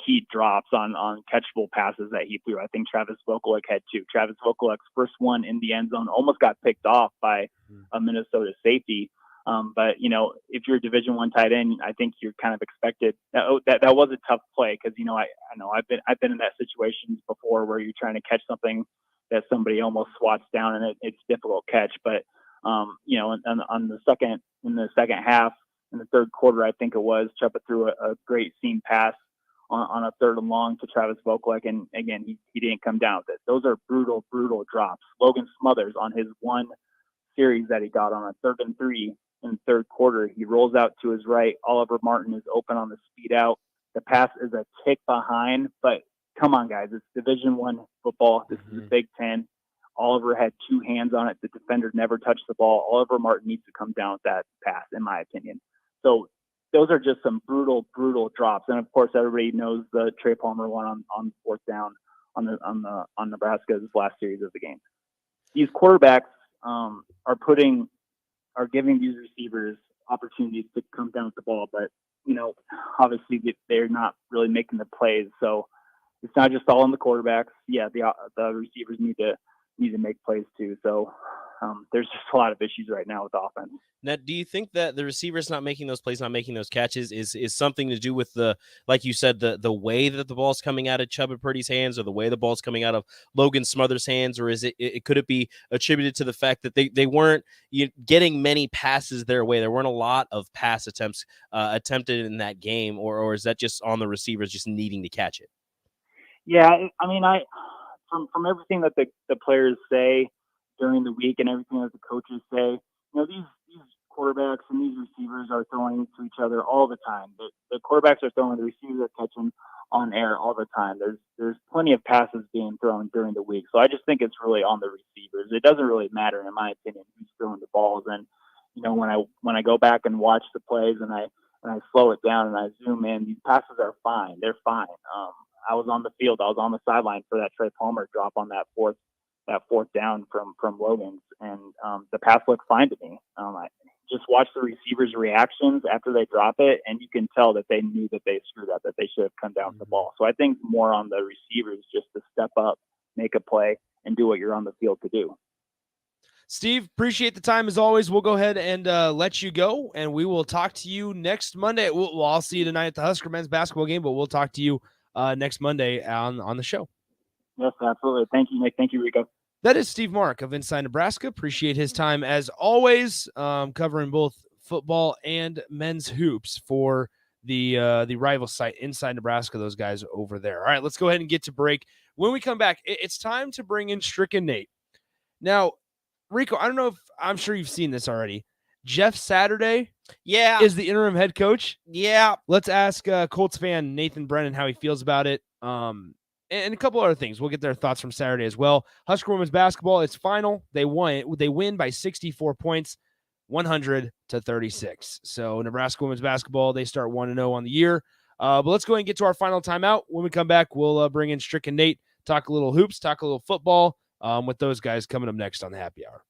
key drops on catchable passes that he threw. I think Travis Vokolek had 2. Travis Vokolek's first one in the end zone almost got picked off by a Minnesota safety. But if you're a Division I tight end, I think you're kind of expected. That was a tough play because I know I've been in that situation before where you're trying to catch something that somebody almost swats down and it's a difficult catch. But in the second half, in the third quarter, I think it was, Chubba threw a great seam pass on a 3rd and long to Travis Vokolek, and again, he didn't come down with it. Those are brutal drops. Logan Smothers, on his one series that he got on a 3rd and 3 in the third quarter, he rolls out to his right. Oliver Martin is open on the speed out. The pass is a tick behind, but come on, guys, it's Division I football. This is the Big Ten. Oliver had 2 hands on it. The defender never touched the ball. Oliver Martin needs to come down with that pass, in my opinion. So those are just some brutal drops. And of course, everybody knows the Trey Palmer one on 4th down on Nebraska's last series of the game. These quarterbacks are giving these receivers opportunities to come down with the ball, but obviously they're not really making the plays. So it's not just all on the quarterbacks. Yeah, the receivers need to make plays too. So there's just a lot of issues right now with offense. Now, do you think that the receivers not making those plays, not making those catches is something to do with like you said, the way that the ball's coming out of Chuba Purdy's hands, or the way the ball's coming out of Logan Smothers' hands, or could it be attributed to the fact that they weren't getting many passes their way? There weren't a lot of pass attempts attempted in that game, or is that just on the receivers just needing to catch it? Yeah, I mean, from everything that the players say during the week and everything that the coaches say, these quarterbacks and these receivers are throwing to each other all the time. The quarterbacks are throwing, the receivers are catching on air all the time. There's plenty of passes being thrown during the week. So I just think it's really on the receivers. It doesn't really matter, in my opinion, who's throwing the balls. And when I go back and watch the plays and I slow it down and I zoom in, these passes are fine. They're fine. I was on the field. I was on the sideline for that Trey Palmer drop on that fourth down from Logan's, and the pass looked fine to me. I just watched the receivers' reactions after they drop it, and you can tell that they knew that they screwed up, that they should have come down with the ball. So I think more on the receivers just to step up, make a play, and do what you're on the field to do. Steve, appreciate the time as always. We'll go ahead and let you go, and we will talk to you next Monday. We'll all see you tonight at the Husker men's basketball game, but we'll talk to you next Monday on the show. Yes, absolutely. Thank you, Nick. Thank you, Rico. That is Steve Mark of Inside Nebraska. Appreciate his time as always, covering both football and men's hoops for the rival site Inside Nebraska, those guys over there. All right, let's go ahead and get to break. When we come back, it's time to bring in Stricken Nate. Now, Rico, I don't know if I'm sure you've seen this already. Jeff Saturday is the interim head coach. Yeah. Let's ask Colts fan Nathan Brennan how he feels about it. And a couple other things. We'll get their thoughts from Saturday as well. Husker women's basketball, it's final. They win by 64 points, 100-36. So Nebraska women's basketball, they start 1-0 on the year. But let's go ahead and get to our final timeout. When we come back, we'll bring in Stricken Nate, talk a little hoops, talk a little football with those guys coming up next on the Happy Hour.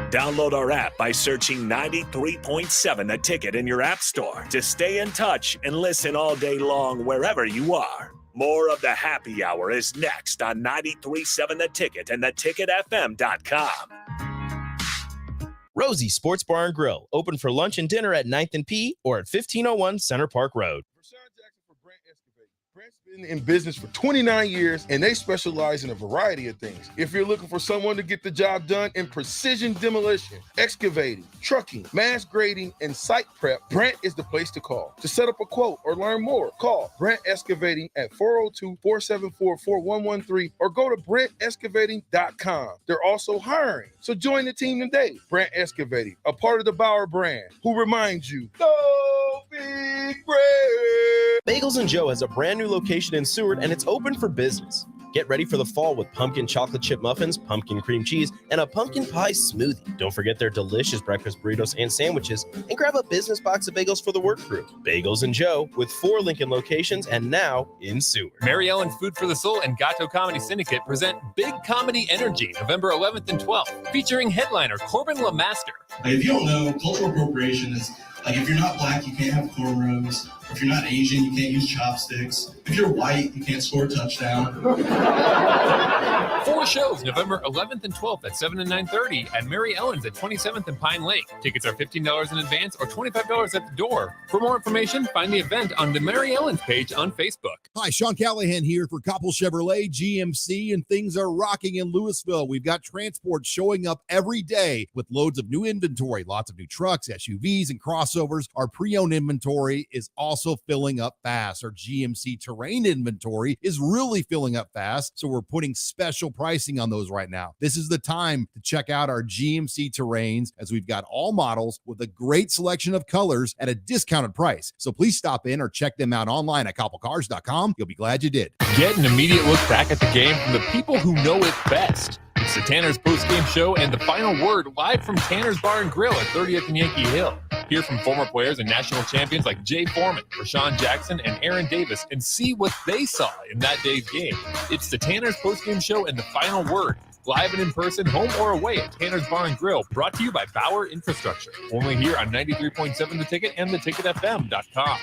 Download our app by searching 93.7 The Ticket in your app store to stay in touch and listen all day long wherever you are. More of the Happy Hour is next on 93.7 The Ticket and theticketfm.com. Rosie Sports Bar and Grill, open for lunch and dinner at 9th and P or at 1501 Center Park Road. Been in business for 29 years, and they specialize in a variety of things. If you're looking for someone to get the job done in precision demolition, excavating, trucking, mass grading, and site prep, Brant is the place to call. To set up a quote or learn more, call Brant Excavating at 402-474-4113 or go to BrantExcavating.com. They're also hiring, so join the team today. Brant Excavating, a part of the Bauer brand, who reminds you, go Big Brand! Bagels & Joe has a brand new location in Seward, and it's open for business. Get ready for the fall with pumpkin chocolate chip muffins, pumpkin cream cheese, and a pumpkin pie smoothie. Don't forget their delicious breakfast burritos and sandwiches, and grab a business box of bagels for the work crew. Bagels & Joe, with 4 Lincoln locations and now in Seward. Mary Ellen Food for the Soul and Gato Comedy Syndicate present Big Comedy Energy, November 11th and 12th, featuring headliner Corbin LeMaster. If you don't know, cultural appropriation is like if you're not black, you can't have cornrows. If you're not Asian, you can't use chopsticks. If you're white, you can't score a touchdown. 4 shows, November 11th and 12th at 7 and 9:30, and Mary Ellen's at 27th and Pine Lake. Tickets are $15 in advance or $25 at the door. For more information, find the event on the Mary Ellen's page on Facebook. Hi, Sean Callahan here for Koppel Chevrolet GMC, and things are rocking in Louisville. We've got transport showing up every day with loads of new inventory, lots of new trucks, SUVs, and crossovers. Our pre-owned inventory is also filling up fast. Our GMC Terrain inventory is really filling up fast, so we're putting special pricing on those right now. This is the time to check out our GMC Terrains, as we've got all models with a great selection of colors at a discounted price. So please stop in or check them out online at koppelcars.com. You'll be glad you did. Get an immediate look back at the game from the people who know it best. It's It's the Tanner's post-game show and the final word live from Tanner's Bar and Grill at 30th and Yankee Hill. Hear from former players and national champions like Jay Foreman, Rashawn Jackson, and Aaron Davis and see what they saw in that day's game. It's the Tanner's post-game show and the final word. Live and in person, home or away at Tanner's Bar and Grill, brought to you by Bauer Infrastructure. Only here on 93.7 The Ticket and theticketfm.com.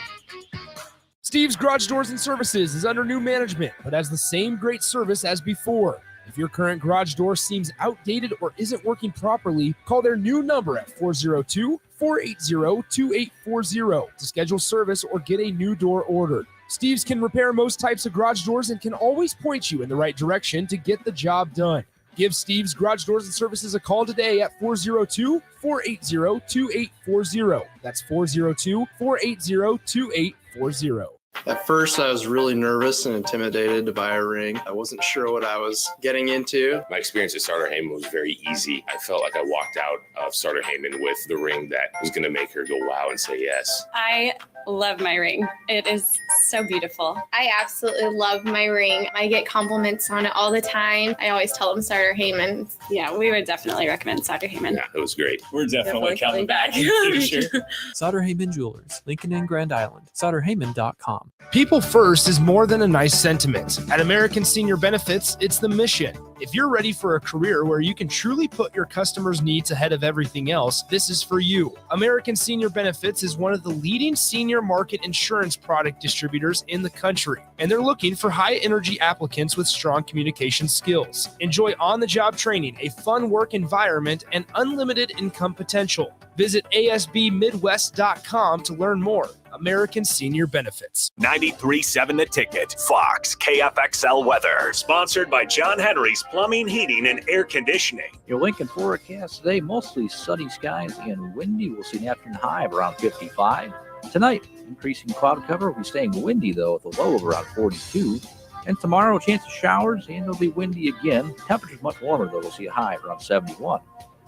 Steve's Garage Doors and Services is under new management, but has the same great service as before. If your current garage door seems outdated or isn't working properly, call their new number at 402-480-2840 to schedule service or get a new door ordered. Steve's can repair most types of garage doors and can always point you in the right direction to get the job done. Give Steve's Garage Doors and Services a call today at 402-480-2840. That's 402-480-2840. At first, I was really nervous and intimidated to buy a ring. I wasn't sure what I was getting into. My experience at Starter Heyman was very easy. I felt like I walked out of Starter Heyman with the ring that was going to make her go wow and say yes. I love my ring. It is so beautiful. I absolutely love my ring. I get compliments on it all the time. I always tell them Starter Heyman. Yeah, we would definitely recommend Starter Heyman. Yeah, it was great. We're definitely coming back in the future. Sauter Heyman Jewelers, Lincoln and Grand Island. SauterHeyman.com. People first is more than a nice sentiment. At American Senior Benefits, it's the mission. If you're ready for a career where you can truly put your customers' needs ahead of everything else, this is for you. American Senior Benefits is one of the leading senior market insurance product distributors in the country, and they're looking for high-energy applicants with strong communication skills. Enjoy on-the-job training, a fun work environment, and unlimited income potential. Visit ASBMidwest.com to learn more. American Senior Benefits. 93.7 The Ticket. Fox KFXL weather. Sponsored by John Henry's Plumbing, Heating, and Air Conditioning. Your Lincoln forecast today, mostly sunny skies and windy. We'll see an afternoon high of around 55. Tonight, increasing cloud cover. We'll be staying windy, though, with a low of around 42. And tomorrow, a chance of showers, and it'll be windy again. Temperatures much warmer, though. We'll see a high of around 71.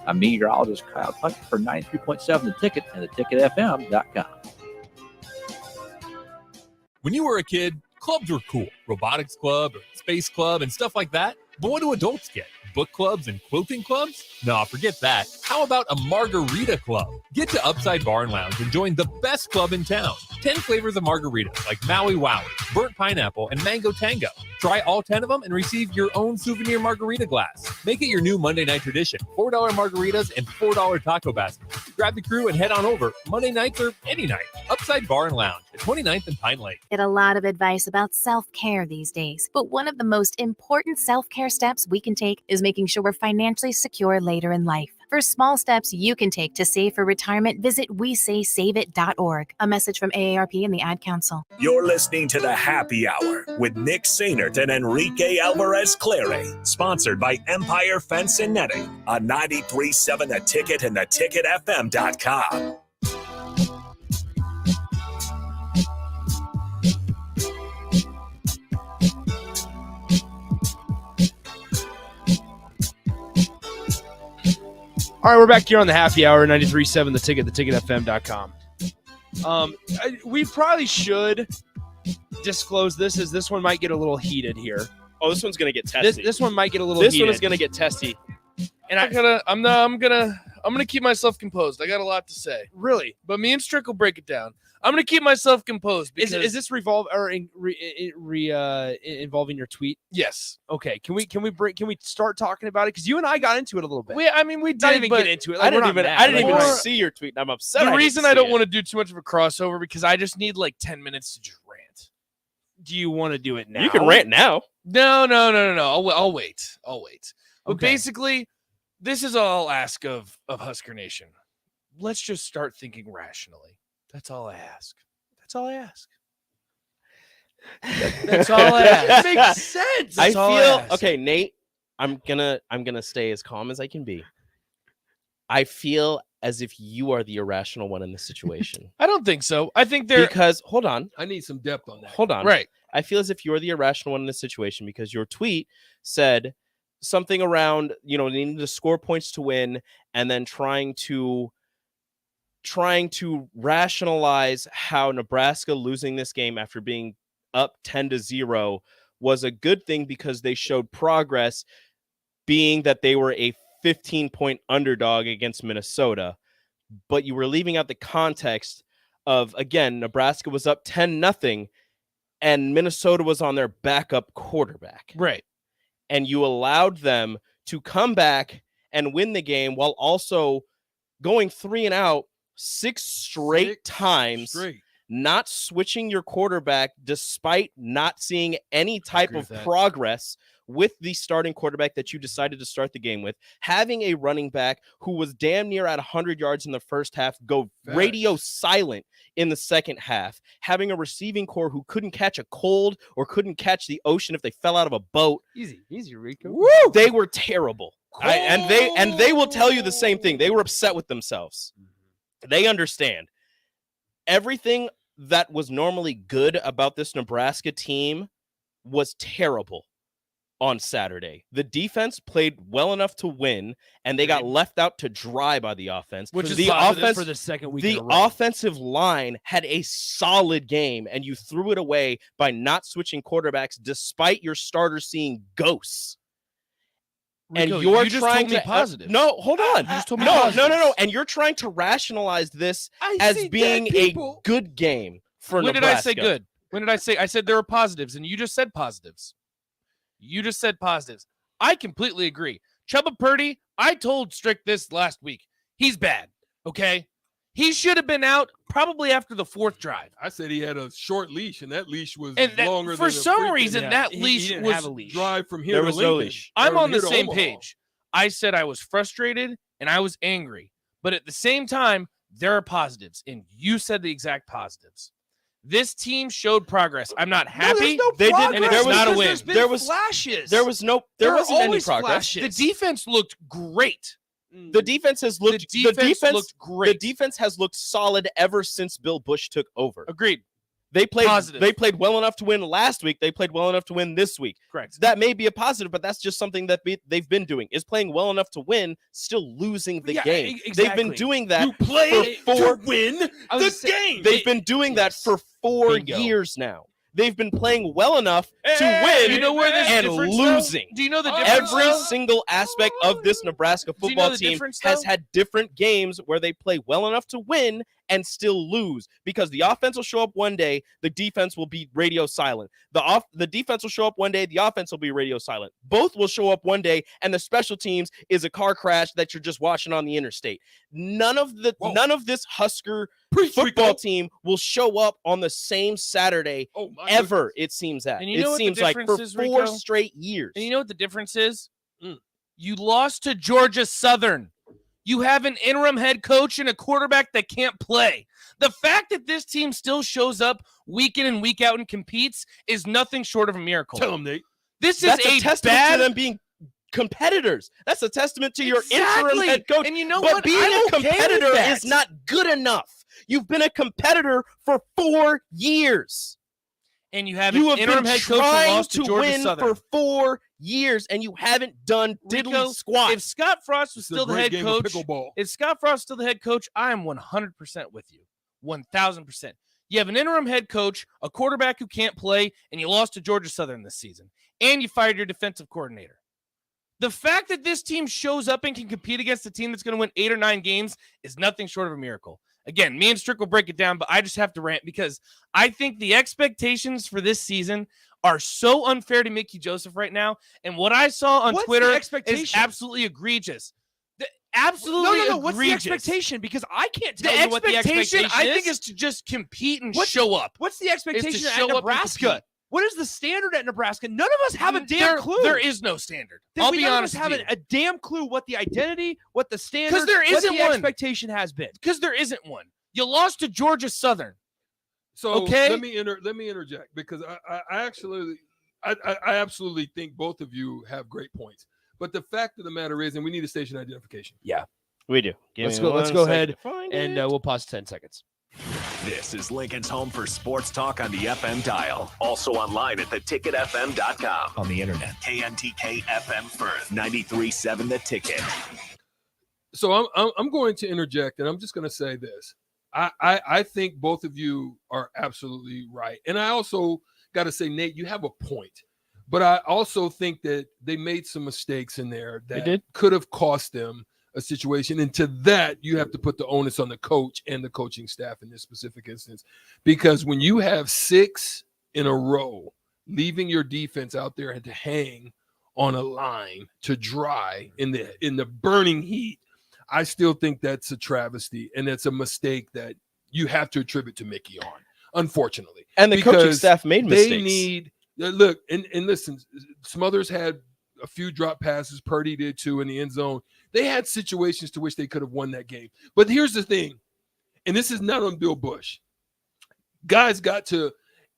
I'm meteorologist Kyle Tucker for 93.7 The Ticket and theticketfm.com. When you were a kid, clubs were cool. Robotics club or space club and stuff like that. But what do adults get? Book clubs and quilting clubs? No, forget that. How about a margarita club? Get to Upside Bar and Lounge and join the best club in town. 10 flavors of margaritas like Maui Wowie, Burnt Pineapple, and Mango Tango. Try all 10 of them and receive your own souvenir margarita glass. Make it your new Monday night tradition. $4 margaritas and $4 taco baskets. Grab the crew and head on over Monday nights or any night. Upside Bar and Lounge at 29th and Pine Lake. Get a lot of advice about self-care these days, but one of the most important self-care steps we can take is making sure we're financially secure later in life. For small steps you can take to save for retirement, visit WeSaySaveIt.org. A message from AARP and the Ad Council. You're listening to The Happy Hour with Nick Sainert and Enrique Alvarez Clary. Sponsored by Empire Fence and Netting on 93.7 The Ticket and theticketfm.com. All right, we're back here on the Happy Hour, 93.7 The Ticket, theticketfm.com. We probably should disclose this, as this one might get a little heated here. Oh, this one's gonna get testy. This one might get a little heated. This one is gonna get testy. And I'm gonna keep myself composed. I got a lot to say. Really? But me and Strick will break it down. I'm gonna keep myself composed. Because is this involving your tweet? Yes. Okay. Can we start talking about it? Because you and I got into it a little bit. We did not even but get into it. I didn't even see your tweet. I'm upset. The reason I don't want to do too much of a crossover because I just need like 10 minutes to just rant. Do you want to do it now? You can rant now. No. I'll wait. But basically, this is all I'll ask of Husker Nation. Let's just start thinking rationally. That's all I ask. That's all I ask. It makes sense. I feel okay, Nate. I'm gonna stay as calm as I can be. I feel as if you are the irrational one in this situation. I don't think so. I think hold on. I need some depth on that. Hold on. Right. I feel as if you're the irrational one in this situation because your tweet said something around, needing to score points to win and then trying to rationalize how Nebraska losing this game after being up 10-0 was a good thing because they showed progress being that they were a 15-point underdog against Minnesota, but you were leaving out the context of, again, Nebraska was up 10-0 and Minnesota was on their backup quarterback. Right. And you allowed them to come back and win the game while also going 3-and-out 6 straight times, not switching your quarterback despite not seeing any type of progress with the starting quarterback that you decided to start the game with, having a running back who was damn near at 100 yards in the first half, go radio silent in the second half, having a receiving core who couldn't catch a cold or couldn't catch the ocean if they fell out of a boat. Easy, Rico. Woo! They were terrible. And they will tell you the same thing. They were upset with themselves. They understand. Everything that was normally good about this Nebraska team was terrible on Saturday. The defense played well enough to win, and they got left out to dry by the offense. Which is the offense for the second week in a row. Offensive line had a solid game, and you threw it away by not switching quarterbacks despite your starters seeing ghosts. Rico, and you're you just trying told me to positive. No, hold on. You just told me no, positive. no. And you're trying to rationalize this as being a good game for When Nebraska. did I say good? When did I say? I said there were positives, and you just said positives. I completely agree. Chubba Purdy, I told Strick this last week. He's bad, okay? He should have been out probably after the 4th drive. I said he had a short leash, and that leash was longer. For some reason, that leash was have a leash. Drive from here there to was Lincoln. No leash. I'm on the same page. I said I was frustrated and I was angry, but at the same time, there are positives, and you said the exact positives. This team showed progress. I'm not happy. They did, and it's not a win. There was flashes. There wasn't any progress. The defense looked great. The defense has looked. The defense looked great. The defense has looked solid ever since Bill Bush took over. Agreed. They played. Positive. They played well enough to win last week. They played well enough to win this week. Correct. That may be a positive, but that's just something that they've been doing. Is playing well enough to win, still losing the game. Exactly. They've been doing that. You play to win the game. They've been doing that for 4 years now. They've been playing well enough to win you know where this and difference, losing. Do you know the difference? Every single aspect of this Nebraska football team has had different games where they play well enough to win and still lose, because the offense will show up one day, the defense will be radio silent. The defense will show up one day, the offense will be radio silent. Both will show up one day, and the special teams is a car crash that you're just watching on the interstate. None of this Husker football team will show up on the same Saturday ever. It seems that. And you know it seems like for 4 straight years. And you know what the difference is? You lost to Georgia Southern. You have an interim head coach and a quarterback that can't play. The fact that this team still shows up week in and week out and competes is nothing short of a miracle. Tell them, Nate. This That's is a testament to them being competitors. That's a testament to your interim head coach. And you know but what? being I'm a okay with competitor that. is not good enough. You've been a competitor for 4 years. And you have You an have interim been head coach who trying lost to to Georgia win Southern. for 4 years, and you haven't done diddly Rico, squat. If Scott Frost was It's a still the great head game of coach, pickleball. if Scott Frost is still the head coach, I am 100% with you. 1,000%. You have an interim head coach, a quarterback who can't play, and you lost to Georgia Southern this season. And you fired your defensive coordinator. The fact that this team shows up and can compete against a team that's going to win 8 or 9 games is nothing short of a miracle. Again, me and Strick will break it down, but I just have to rant because I think the expectations for this season are so unfair to Mickey Joseph right now. And what I saw on Twitter is absolutely egregious. Absolutely No. What's the egregious. expectation? Because I can't tell you what the expectation I think is to just compete and show up. What's the expectation show at up and Nebraska? compete. What is the standard at Nebraska? None of us have a damn clue. There is no standard. Then I'll we be none of honest us have with you. a damn clue what the identity, what the standard, Because there isn't what the one. expectation has been. Because there isn't one. You lost to Georgia Southern. So Okay? let me interject because I absolutely think both of you have great points. But the fact of the matter is, and we need a station identification. Yeah, we do. Let's go ahead, and we'll pause 10 seconds. This is Lincoln's home for sports talk on the FM dial. Also online at theticketfm.com. On the internet. KNTK FM Firth, 93.7 The Ticket. So I'm going to interject, and I'm just going to say this. I think both of you are absolutely right. And I also got to say, Nate, you have a point. But I also think that they made some mistakes in there that did. could have cost them a situation. And to that, you have to put the onus on the coach and the coaching staff in this specific instance. Because when you have 6 in a row, leaving your defense out there to hang on a line to dry in the burning heat, I still think that's a travesty. And that's a mistake that you have to attribute to Mickey on, unfortunately. And the coaching Because staff made mistakes. They need look, and listen, Smothers had a few drop passes, Purdy did too in the end zone. They had situations to which they could have won that game. But here's the thing, and this is not on Bill Bush. Guys got to,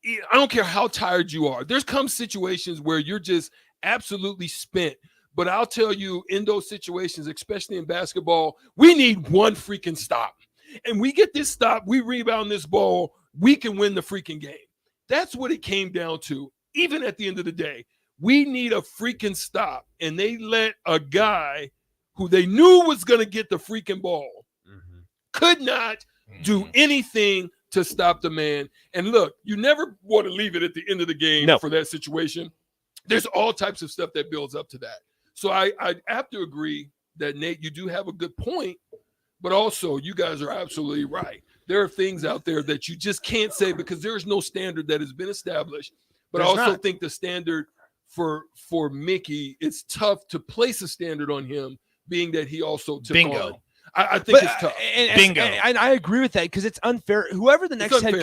I don't care how tired you are. There's come situations where you're just absolutely spent. But I'll tell you, in those situations, especially in basketball, we need one freaking stop. And we get this stop, we rebound this ball, we can win the freaking game. That's what it came down to. Even at the end of the day, we need a freaking stop. And they let a guy who they knew was going to get the freaking ball, could not do anything to stop the man. And look, you never want to leave it at the end of the game for that situation. There's all types of stuff that builds up to that. So I have to agree that, Nate, you do have a good point, but also you guys are absolutely right. There are things out there that you just can't say because there is no standard that has been established. But I also think the standard for Mickey, it's tough to place a standard on him, being that he also took on. I think it's tough. Bingo. And I agree with that because it's unfair. Whoever the next head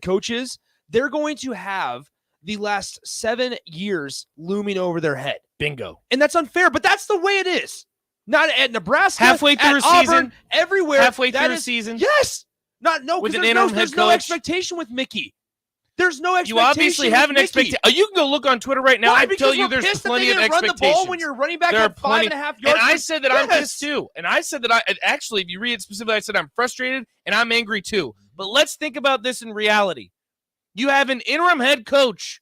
coach is, they're going to have the last 7 years looming over their head. Bingo. And that's unfair, but that's the way it is. Not at Nebraska, halfway through a Auburn, season, everywhere. Halfway through a season. Yes. With an there's interim head no coach. expectation with Mickey. There's no expectation. You obviously have an expectation. You can go look on Twitter right now. Why? I Because tell you, we're there's pissed that plenty they of didn't run the expectations. ball when you're running back There at are plenty, 5.5 yards. and I said that I'm pissed too. And I said that actually, if you read it specifically, I said I'm frustrated and I'm angry too. But let's think about this in reality. You have an interim head coach.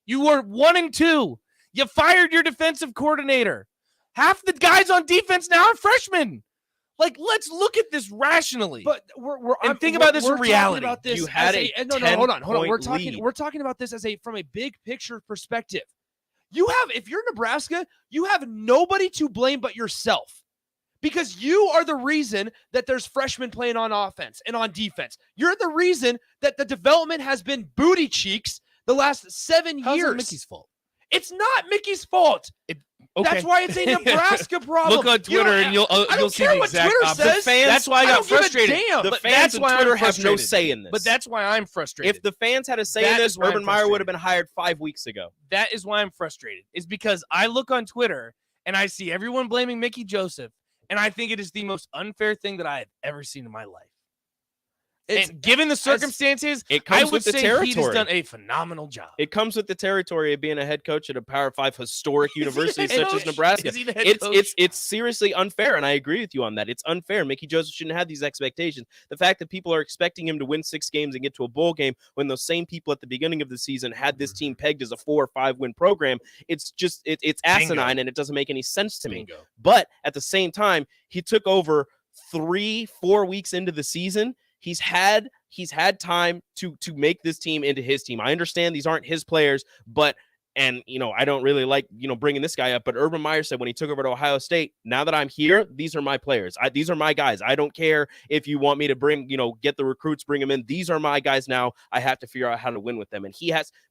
You were 1-2. You fired your defensive coordinator. Half the guys on defense now are freshmen. Like, let's look at this rationally. But think about this in reality. About this you had hold on. We're talking about this from a big picture perspective. If you're Nebraska, you have nobody to blame but yourself. Because you are the reason that there's freshmen playing on offense and on defense. You're the reason that the development has been booty cheeks the last 7 years. How's it Mickey's fault? It's not Mickey's fault. Okay. That's why it's a Nebraska problem. Look on Twitter and you'll see the exact opposite. Says. The fans, that's why I got frustrated. The fans on Twitter have no say in this. But that's why I'm frustrated. If the fans had a say in this, Urban Meyer would have been hired 5 weeks ago. That is why I'm frustrated. Is because I look on Twitter and I see everyone blaming Mickey Joseph, and I think it is the most unfair thing that I have ever seen in my life. And given the circumstances, I would say he has done a phenomenal job. It comes with the territory of being a head coach at a Power 5 historic university such as Nebraska. It's seriously unfair, and I agree with you on that. It's unfair. Mickey Joseph shouldn't have these expectations. The fact that people are expecting him to win 6 games and get to a bowl game when those same people at the beginning of the season had this team pegged as a 4 or 5 win program, it's just it's asinine. Bingo. And it doesn't make any sense to me. Bingo. But at the same time, he took over 3-4 weeks into the season. He's had time to make this team into his team. I understand these aren't his players, but And, you know, I don't really like, you know, bringing this guy up, but Urban Meyer said when he took over to Ohio State, now that I'm here, these are my players. These are my guys. I don't care if you want me to bring, you know, get the recruits, bring them in. These are my guys now. I have to figure out how to win with them. And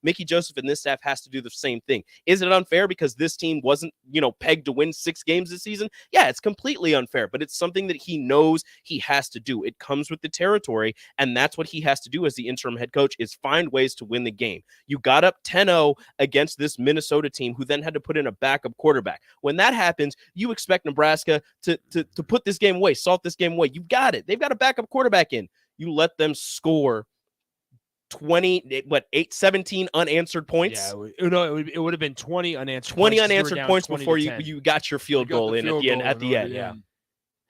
Mickey Joseph and this staff has to do the same thing. Is it unfair because this team wasn't, you know, pegged to win 6 games this season? Yeah, it's completely unfair, but it's something that he knows he has to do. It comes with the territory, and that's what he has to do as the interim head coach is find ways to win the game. You got up 10-0 against this Minnesota team who then had to put in a backup quarterback. When that happens, you expect Nebraska to put this game away, salt this game away. You got it. They've got a backup quarterback in. You let them score 17 unanswered points. Yeah, it would have been 20 unanswered 20 unanswered points before you got your field goal in at the end. Yeah.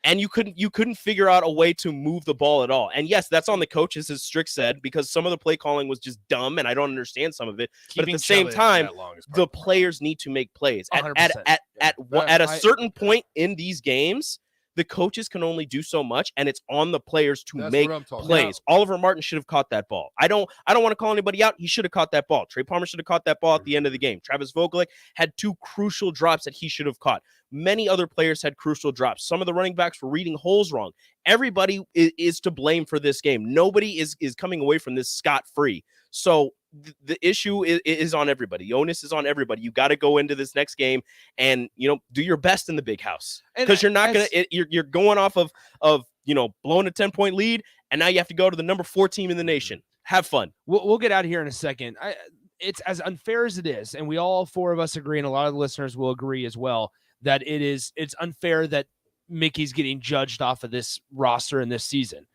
And you couldn't figure out a way to move the ball at all. And yes, that's on the coaches, as Strick said, because some of the play calling was just dumb, and I don't understand some of it. But at the same time, the players need to make plays. At a certain point in these games, the coaches can only do so much, and it's on the players to That's make what I'm talking plays. Oliver Martin should have caught that ball. I don't want to call anybody out. He should have caught that ball. Trey Palmer should have caught that ball at the end of the game. Travis Vogelek had 2 crucial drops that he should have caught. Many other players had crucial drops. Some of the running backs were reading holes wrong. Everybody is to blame for this game. Nobody is coming away from this scot-free. So the issue is on everybody. The onus is on everybody. You got to go into this next game and, do your best in the big house, because you're not going to, you're going off of, blowing a 10-point lead. And now you have to go to the number 4 team in the nation. Have fun. We'll get out of here in a second. It's as unfair as it is. And we all 4 of us agree, and a lot of the listeners will agree as well, that it's unfair that Mickey's getting judged off of this roster in this season.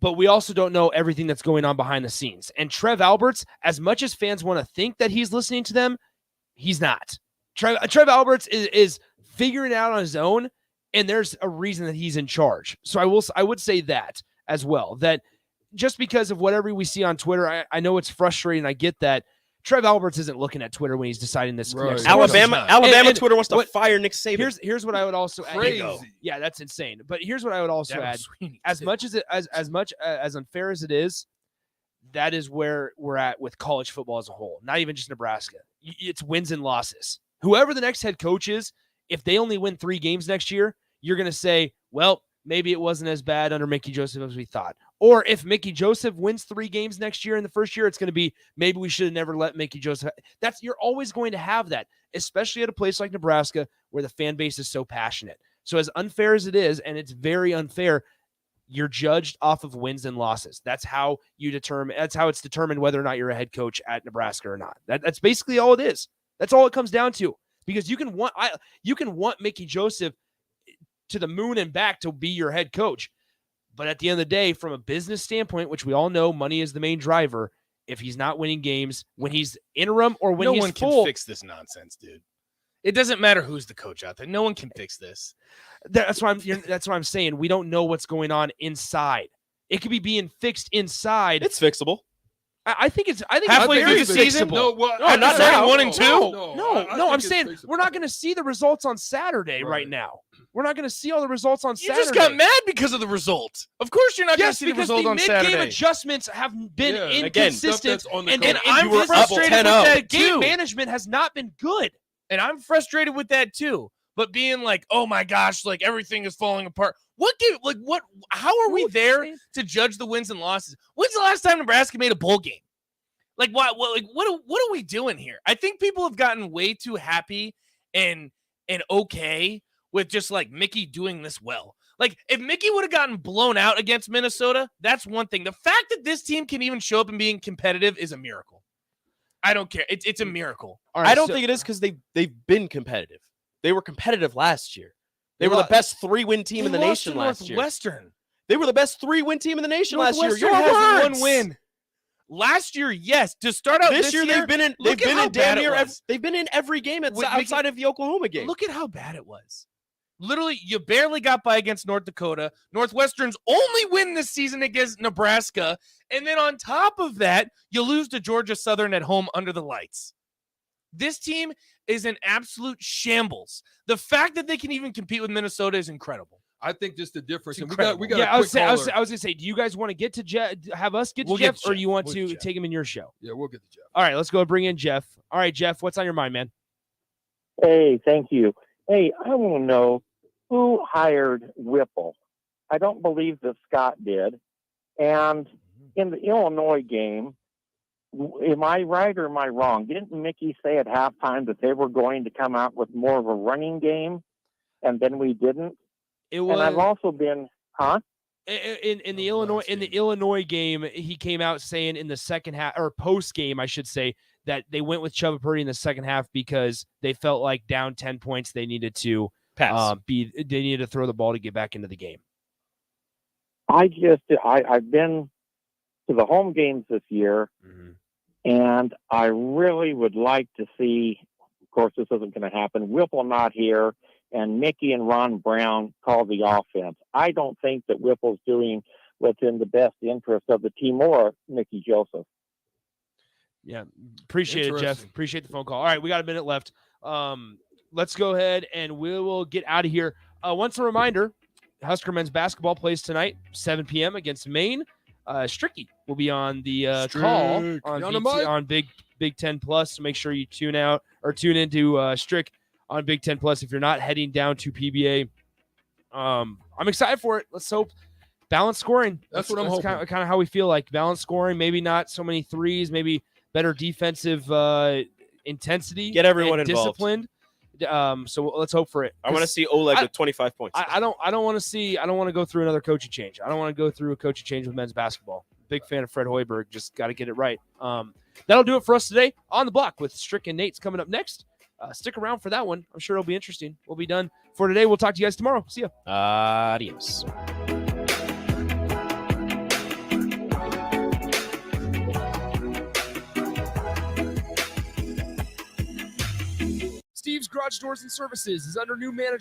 But we also don't know everything that's going on behind the scenes. And Trev Alberts, as much as fans want to think that he's listening to them, he's not. Trev Alberts is figuring it out on his own, and there's a reason that he's in charge. So I would say that as well, that just because of whatever we see on Twitter, I know it's frustrating. I get that. Trev Alberts isn't looking at Twitter when he's deciding this. Right. Alabama Twitter wants to fire Nick Saban. Here's what I would also Crazy. add. Yeah, that's insane. But here's what I would also add. As much as unfair as it is, that is where we're at with college football as a whole. Not even just Nebraska. It's wins and losses. Whoever the next head coach is, if they only win 3 games next year, you're going to say, well, maybe it wasn't as bad under Mickey Joseph as we thought. Or if Mickey Joseph wins 3 games next year in the first year, it's going to be, maybe we should have never let Mickey Joseph. You're always going to have that, especially at a place like Nebraska where the fan base is so passionate. So as unfair as it is, and it's very unfair, you're judged off of wins and losses. That's how it's determined whether or not you're a head coach at Nebraska or not. That's basically all it is. That's all it comes down to. Because you can want Mickey Joseph to the moon and back to be your head coach. But at the end of the day, from a business standpoint, which we all know money is the main driver, if he's not winning games, when he's interim or when he's full. No one can fix this nonsense, dude. It doesn't matter who's the coach out there. No one can fix this. That's why I'm saying we don't know what's going on inside. It could be being fixed inside. It's fixable. I think halfway through the season. No, not starting 1 and 2. No, I'm saying we're not going to see the results on Saturday right now. We're not going to see all the results on Saturday. You just got mad because of the result. Of course you're not going to see the result on Saturday. Yes, because the mid-game adjustments have been inconsistent. And I'm frustrated with that too. Game management has not been good. And I'm frustrated with that too. But being like, oh my gosh, like everything is falling apart. How are we there to judge the wins and losses? When's the last time Nebraska made a bowl game? Like what are we doing here? I think people have gotten way too happy and okay with just like Mickey doing this well. Like if Mickey would have gotten blown out against Minnesota, that's one thing. The fact that this team can even show up and being competitive is a miracle. I don't care. It's a miracle. I don't think it is because they've been competitive. They were competitive last year. They were the best 3-win team in the nation last year. Northwestern. They were the best 3-win team in the nation last year. Northwestern has 1 win. Last year, yes. To start out this year, they've been in every game outside of the Oklahoma game. Look at how bad it was. Literally, you barely got by against North Dakota. Northwestern's only win this season against Nebraska. And then on top of that, you lose to Georgia Southern at home under the lights. This team is an absolute shambles. The fact that they can even compete with Minnesota is incredible. I think just the difference. And we got I was going to say, do you guys want to get to Jeff, have us get to Jeff, or do you want to take him in your show? Yeah, we'll get to Jeff. All right, let's go bring in Jeff. All right, Jeff, what's on your mind, man? Hey, thank you. Hey, I want to know who hired Whipple. I don't believe that Scott did. And in the Illinois game, am I right or am I wrong? Didn't Mickey say at halftime that they were going to come out with more of a running game, and then we didn't? And I've also been, in the Illinois game, he came out saying in the second half, or post game, I should say, that they went with Chuba Purdy in the second half because they felt like down 10 points, they needed to pass. They needed to throw the ball to get back into the game. I've been to the home games this year, and I really would like to see. Of course, this isn't going to happen. Whipple not here. And Mickey and Ron Brown call the offense. I don't think that Whipple's doing what's in the best interest of the team or Mickey Joseph. Yeah, appreciate it, Jeff. Appreciate the phone call. All right, we got a minute left. Let's go ahead and we will get out of here. Once a reminder, Husker men's basketball plays tonight, 7 p.m. against Maine. Stricky will be on the call on Big Ten Plus, so make sure you tune into Strick on Big Ten Plus if you're not heading down to PBA. I'm excited for it. Let's hope balanced scoring. That's what I'm hoping. Kind of how we feel like balanced scoring. Maybe not so many threes. Maybe better defensive intensity. Get everyone involved. Disciplined. So let's hope for it. I want to see Oleg with 25 points. I don't want to go through another coaching change. I don't want to go through a coaching change with men's basketball. Big fan of Fred Hoiberg. Just got to get it right. That'll do it for us today on the block with Strick and Nate's coming up next. Stick around for that one. I'm sure it'll be interesting. We'll be done for today. We'll talk to you guys tomorrow. See ya. Adios. Steve's Garage Doors and Services is under new management.